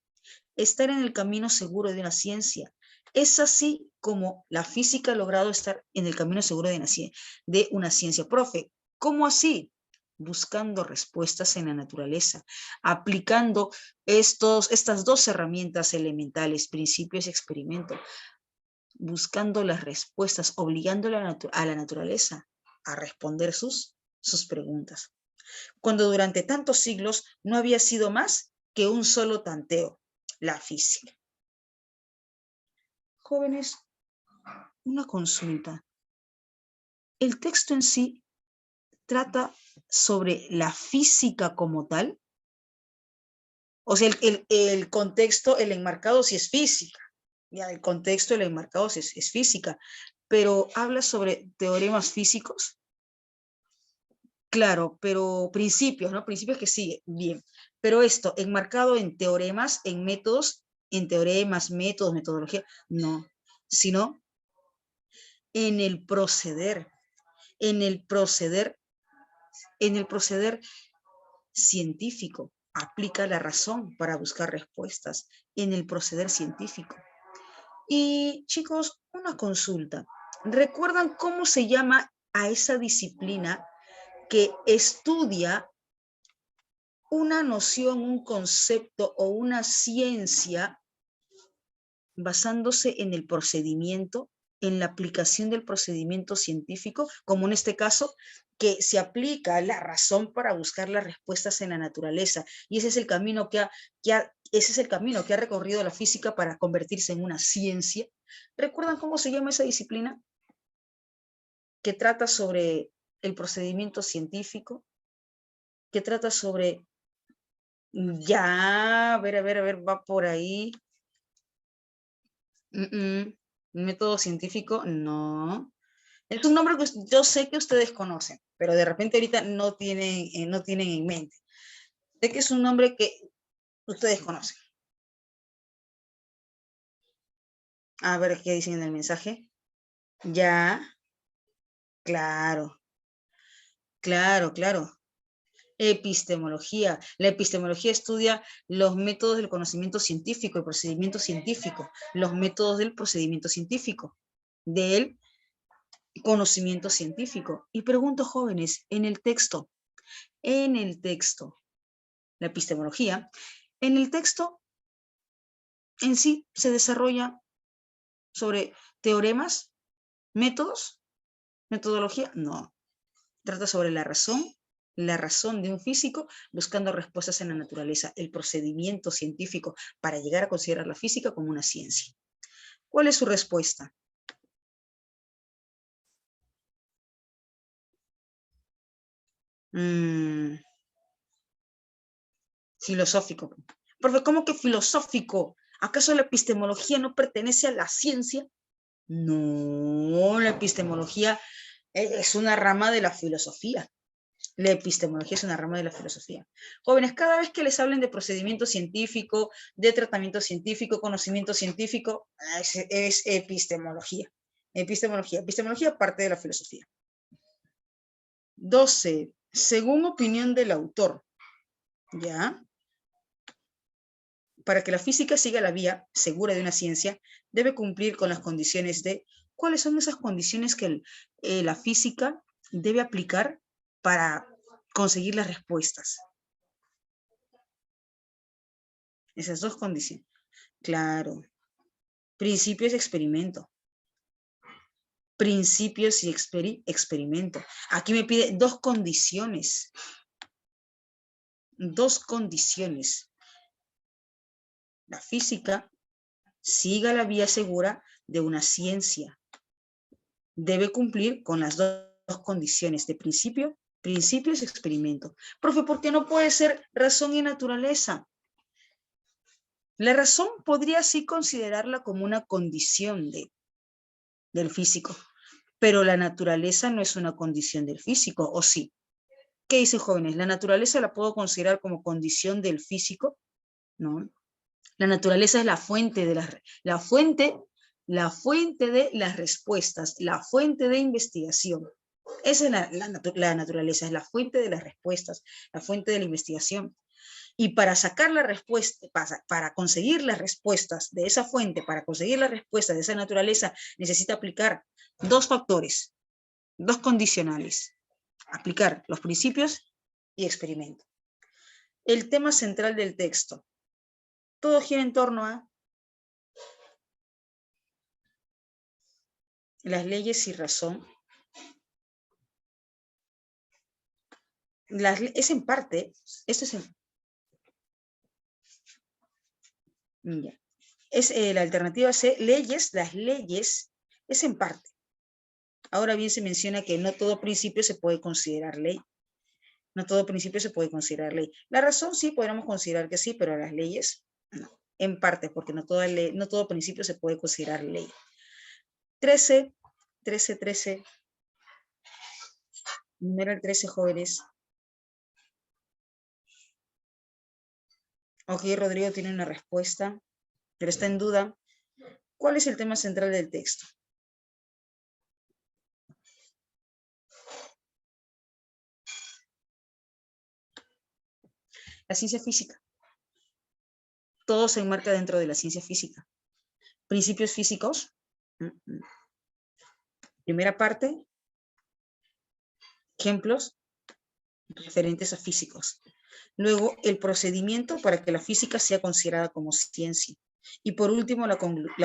estar en el camino seguro de una ciencia. Es así como la física ha logrado estar en el camino seguro de una ciencia. Profe, ¿cómo así? Buscando respuestas en la naturaleza, aplicando estas dos herramientas elementales, principios y experimento, buscando las respuestas, obligando a la naturaleza a responder sus preguntas. Cuando durante tantos siglos no había sido más que un solo tanteo, la física. Jóvenes, una consulta. ¿El texto en sí trata sobre la física como tal? O sea, el contexto, el enmarcado sí es física. Ya, el contexto, el enmarcado es física. Pero habla sobre teoremas físicos. Claro, pero principios, ¿no? Principios que sigue, bien. Pero esto, enmarcado en teoremas, en métodos, en teoremas, métodos, metodología, no. Sino en el proceder, en el proceder científico. Aplica la razón para buscar respuestas en el proceder científico. Y chicos, una consulta. ¿Recuerdan cómo se llama a esa disciplina que estudia una noción, un concepto o una ciencia basándose en el procedimiento, en la aplicación del procedimiento científico, como en este caso, que se aplica la razón para buscar las respuestas en la naturaleza? Y ese es el camino que ha recorrido la física para convertirse en una ciencia. ¿Recuerdan cómo se llama esa disciplina? Que trata sobre el procedimiento científico, que trata sobre... Ya, a ver, va por ahí. Método científico, no. Es un nombre que yo sé que ustedes conocen, pero de repente ahorita no tienen en mente. Sé que es un nombre que ustedes conocen. A ver qué dicen en el mensaje. Ya, claro. Epistemología. La epistemología estudia los métodos del conocimiento científico, el procedimiento científico, los métodos del procedimiento científico, del conocimiento científico. Y pregunto, jóvenes, en el texto, la epistemología, en el texto en sí se desarrolla sobre teoremas, métodos, metodología, no. Trata sobre la razón de un físico buscando respuestas en la naturaleza, el procedimiento científico para llegar a considerar la física como una ciencia. ¿Cuál es su respuesta? Filosófico. Porque ¿cómo que filosófico? ¿Acaso la epistemología no pertenece a la ciencia? No, la epistemología es una rama de la filosofía. La epistemología es una rama de la filosofía. Jóvenes, cada vez que les hablen de procedimiento científico, de tratamiento científico, conocimiento científico, es epistemología. Epistemología parte de la filosofía. 12. Según opinión del autor, ¿ya? Para que la física siga la vía segura de una ciencia, debe cumplir con las condiciones de... ¿Cuáles son esas condiciones que la física debe aplicar para conseguir las respuestas? Esas dos condiciones. Claro. Principios y experimento. Principios y experimento. Aquí me pide dos condiciones. Dos condiciones. La física siga la vía segura de una ciencia. Debe cumplir con las dos condiciones de principio Principios y experimento. Profe, ¿por qué no puede ser razón y naturaleza? La razón podría sí considerarla como una condición del físico, pero la naturaleza no es una condición del físico, ¿o sí? ¿Qué dicen jóvenes? ¿La naturaleza la puedo considerar como condición del físico? No. La naturaleza es la fuente de la fuente de las respuestas, la fuente de investigación. Esa es la naturaleza, es la fuente de las respuestas, la fuente de la investigación. Y para sacar la respuesta, para conseguir las respuestas de esa fuente, para conseguir las respuestas de esa naturaleza, necesita aplicar dos factores, dos condicionales. Aplicar los principios y experimento. El tema central del texto. Todo gira en torno a las leyes y razón. Es en parte, esto es la alternativa C, leyes, las leyes, es en parte. Ahora bien, se menciona que no todo principio se puede considerar ley. No todo principio se puede considerar ley. La razón sí, podríamos considerar que sí, pero las leyes no. En parte, porque no todo principio se puede considerar ley. 13. Numeral 13, jóvenes. Ok, Rodrigo tiene una respuesta, pero está en duda. ¿Cuál es el tema central del texto? La ciencia física. Todo se enmarca dentro de la ciencia física. Principios físicos. Primera parte. Ejemplos referentes a físicos. Luego, el procedimiento para que la física sea considerada como ciencia. Y por último, la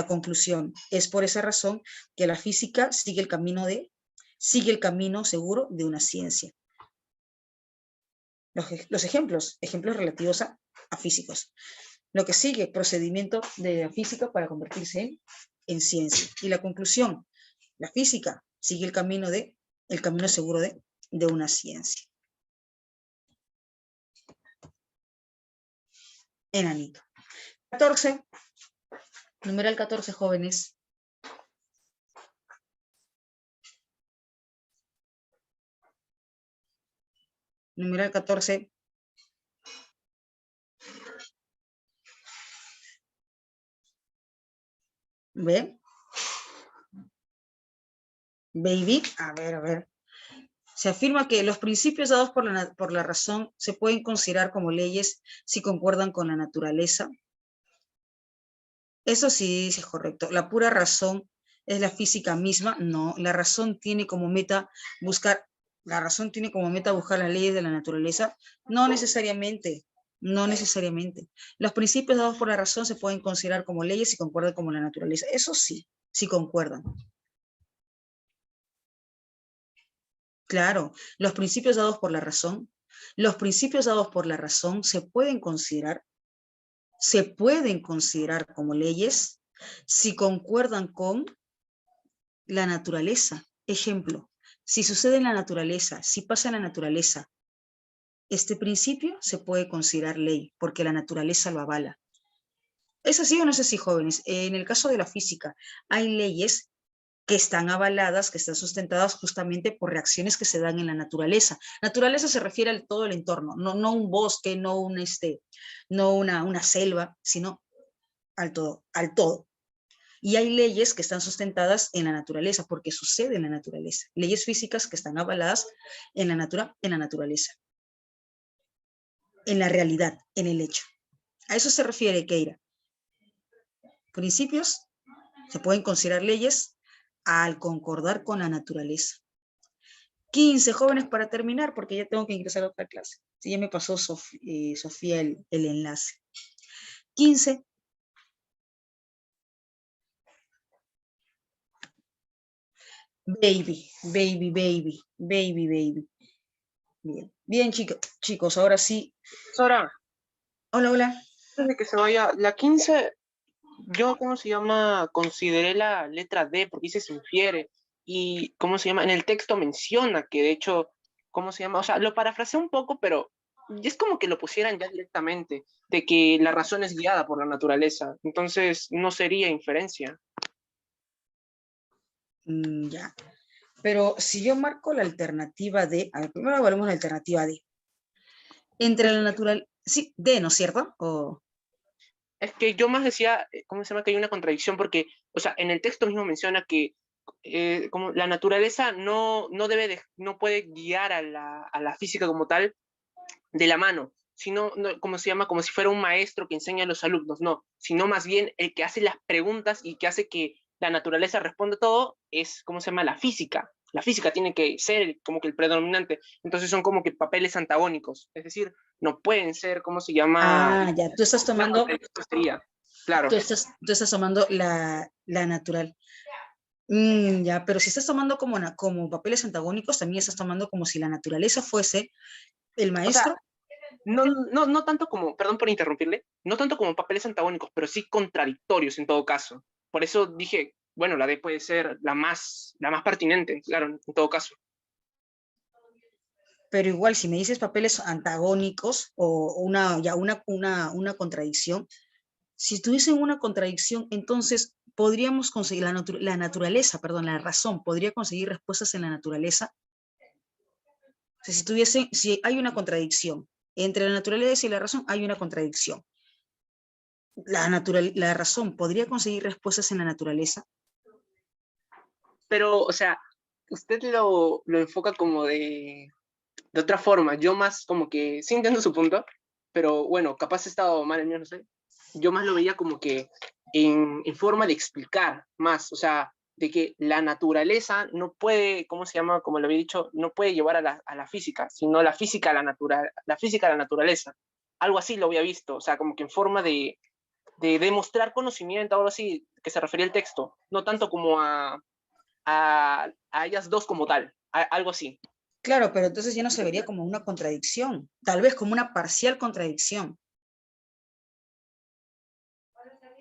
conclusión. Es por esa razón que la física sigue el camino seguro de una ciencia. Los ejemplos relativos a físicos. Lo que sigue, procedimiento de la física para convertirse en ciencia. Y la conclusión, la física sigue el camino seguro de una ciencia. Enanito. 14. Numeral 14, jóvenes. Numeral 14. ¿Ve? Baby, a ver. Se afirma que los principios dados por la razón se pueden considerar como leyes si concuerdan con la naturaleza. Eso sí es correcto. La pura razón es la física misma. No, la razón tiene como meta buscar las leyes de la naturaleza. No necesariamente. Los principios dados por la razón se pueden considerar como leyes si concuerdan con la naturaleza. Eso sí concuerdan. Claro, los principios dados por la razón se pueden considerar como leyes si concuerdan con la naturaleza. Ejemplo, si sucede en la naturaleza, si pasa en la naturaleza, este principio se puede considerar ley porque la naturaleza lo avala. ¿Es así o no es así, jóvenes? En el caso de la física, hay leyes que están avaladas, que están sustentadas justamente por reacciones que se dan en la naturaleza. Naturaleza se refiere a todo el entorno, no un bosque, no una selva, sino al todo. Y hay leyes que están sustentadas en la naturaleza, porque sucede en la naturaleza. Leyes físicas que están avaladas en la naturaleza, en la realidad, en el hecho. A eso se refiere Keira. Principios se pueden considerar leyes al concordar con la naturaleza. 15, jóvenes, para terminar, porque ya tengo que ingresar a otra clase. Sí, ya me pasó Sofía el enlace. 15. Baby. Bien, chicos, ahora sí. Sora. Hola. Antes de que se vaya, la 15, yo, consideré la letra D, porque dice se infiere, y, en el texto menciona que, de hecho, ¿cómo se llama? O sea, lo parafraseé un poco, pero es como que lo pusieran ya directamente, de que la razón es guiada por la naturaleza, entonces no sería inferencia. Ya. Pero si yo marco la alternativa D, a ver, primero evaluemos la alternativa D. Entre la natural, sí, D, ¿no es cierto? O... Es que yo más decía, ¿cómo se llama? Que hay una contradicción porque, o sea, en el texto mismo menciona que como la naturaleza no debe no puede guiar a la física como tal de la mano, sino, no, ¿cómo se llama? Como si fuera un maestro que enseña a los alumnos, no, sino más bien el que hace las preguntas y que hace que la naturaleza responda todo es, ¿cómo se llama? La física. La física tiene que ser como que el predominante. Entonces son como que papeles antagónicos. Es decir, no pueden ser, ¿cómo se llama? Ah, ya, tú estás tomando, Claro. tú estás tomando la natural. Ya, pero si estás tomando como papeles antagónicos, también estás tomando como si la naturaleza fuese el O sea, maestro. no tanto como, perdón por interrumpirle, no tanto como papeles antagónicos, pero sí contradictorios en todo caso. Por eso dije, bueno, la D puede ser la más pertinente, claro, en todo caso. Pero igual, si me dices papeles antagónicos o una contradicción, si tuviesen una contradicción, entonces podríamos conseguir la naturaleza, perdón, la razón, podría conseguir respuestas en la naturaleza. O sea, si hay una contradicción entre la naturaleza y la razón, hay una contradicción. La razón podría conseguir respuestas en la naturaleza. Pero, o sea, usted lo enfoca como de otra forma. Yo más como que, sí entiendo su punto, pero bueno, capaz he estado mal el mío, no sé. Yo más lo veía como que en forma de explicar más, o sea, de que la naturaleza no puede, ¿cómo se llama? Como lo había dicho, no puede llevar a la física, sino la física la física a la naturaleza. Algo así lo había visto, o sea, como que en forma de demostrar conocimiento, algo así, que se refería al texto, no tanto como a ellas dos como tal, algo así. Claro, pero entonces ya no se vería como una contradicción, tal vez como una parcial contradicción.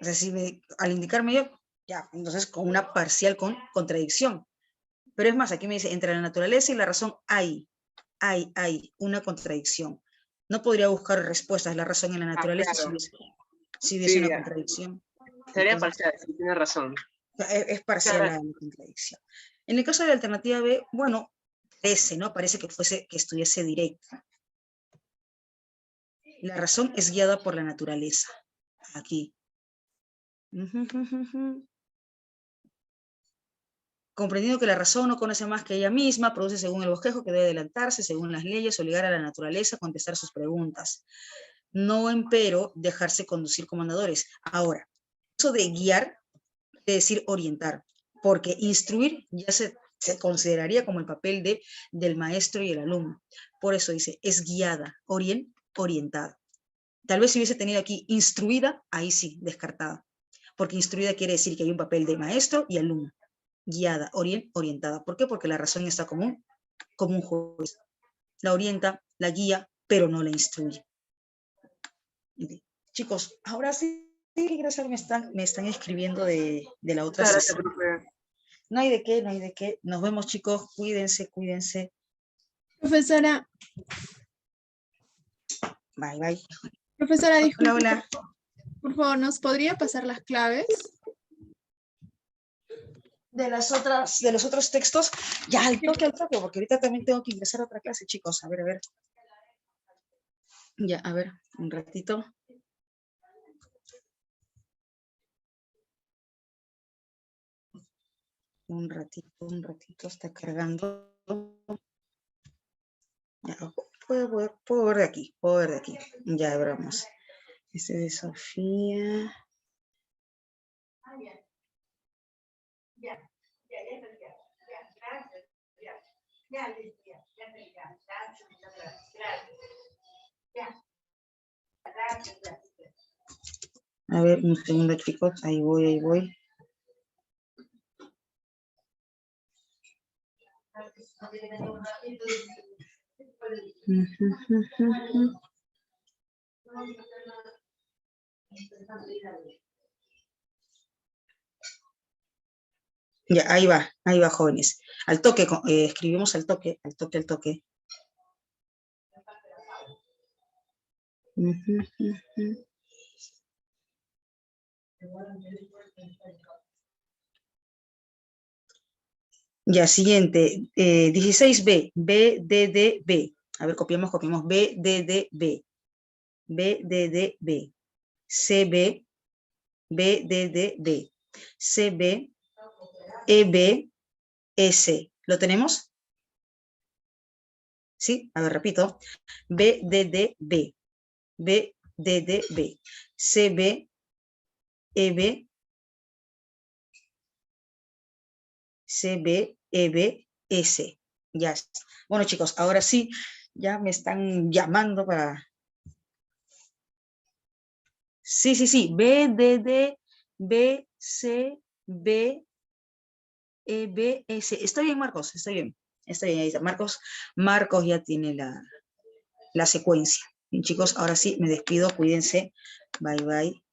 O sea, al indicarme yo, ya, entonces con una parcial contradicción. Pero es más, aquí me dice, entre la naturaleza y la razón hay una contradicción. No podría buscar respuestas, la razón en la naturaleza Claro, si hubiese sí, una contradicción. sería Entonces, parcial, sí, tienes razón. es parcial la contradicción. En el caso de la alternativa B, bueno, parece, ¿no? Parece que estuviese directa. La razón es guiada por la naturaleza. Aquí. Comprendiendo que la razón no conoce más que ella misma, produce según el bosquejo que debe adelantarse, según las leyes, obligar a la naturaleza a contestar sus preguntas. No, empero, dejarse conducir como andadores. Ahora, eso de guiar quiere decir orientar, porque instruir ya se consideraría como el papel del maestro y el alumno. Por eso dice, es guiada, orientada. Tal vez si hubiese tenido aquí instruida, ahí sí, descartada, porque instruida quiere decir que hay un papel de maestro y alumno. Guiada, orientada. ¿Por qué? Porque la razón está como un juez. La orienta, la guía, pero no la instruye. Chicos, ahora sí, gracias, me están escribiendo de la otra Muchas gracias, sesión. profe. No hay de qué, no hay de qué. Nos vemos, chicos. Cuídense, cuídense. Profesora, Bye, bye. profesora, Hola, disculpe, hola. por favor, ¿nos podría pasar las claves? De los otros textos, ya al toque, porque ahorita también tengo que ingresar a otra clase, chicos. A ver. Ya, a ver, un ratito. Un ratito, está cargando. Ya, puedo ver de aquí, Ya, veremos. Este de Sofía. A ver, un segundo, chicos. Ahí voy. Ya, ahí va, jóvenes. Al toque, escribimos al toque. Ya, siguiente. 16B. B, D, D, B. A ver, copiamos. B, D, D, B. B, D, D, B. C, B. B, D, D, B. C, B. E, B, S. ¿Lo tenemos? ¿Sí? A ver, repito. B, D, D, B. B, D, D, B. C, B. E, B. C, B, E, B, S. Ya está. Bueno, chicos, ahora sí, ya me están llamando para... Sí, sí, sí. B, D, D, B, C, B, E, B, S. Está bien, Marcos, está bien. Está bien, ahí está. Marcos ya tiene la secuencia. Bien, chicos, ahora sí, me despido. Cuídense. Bye, bye.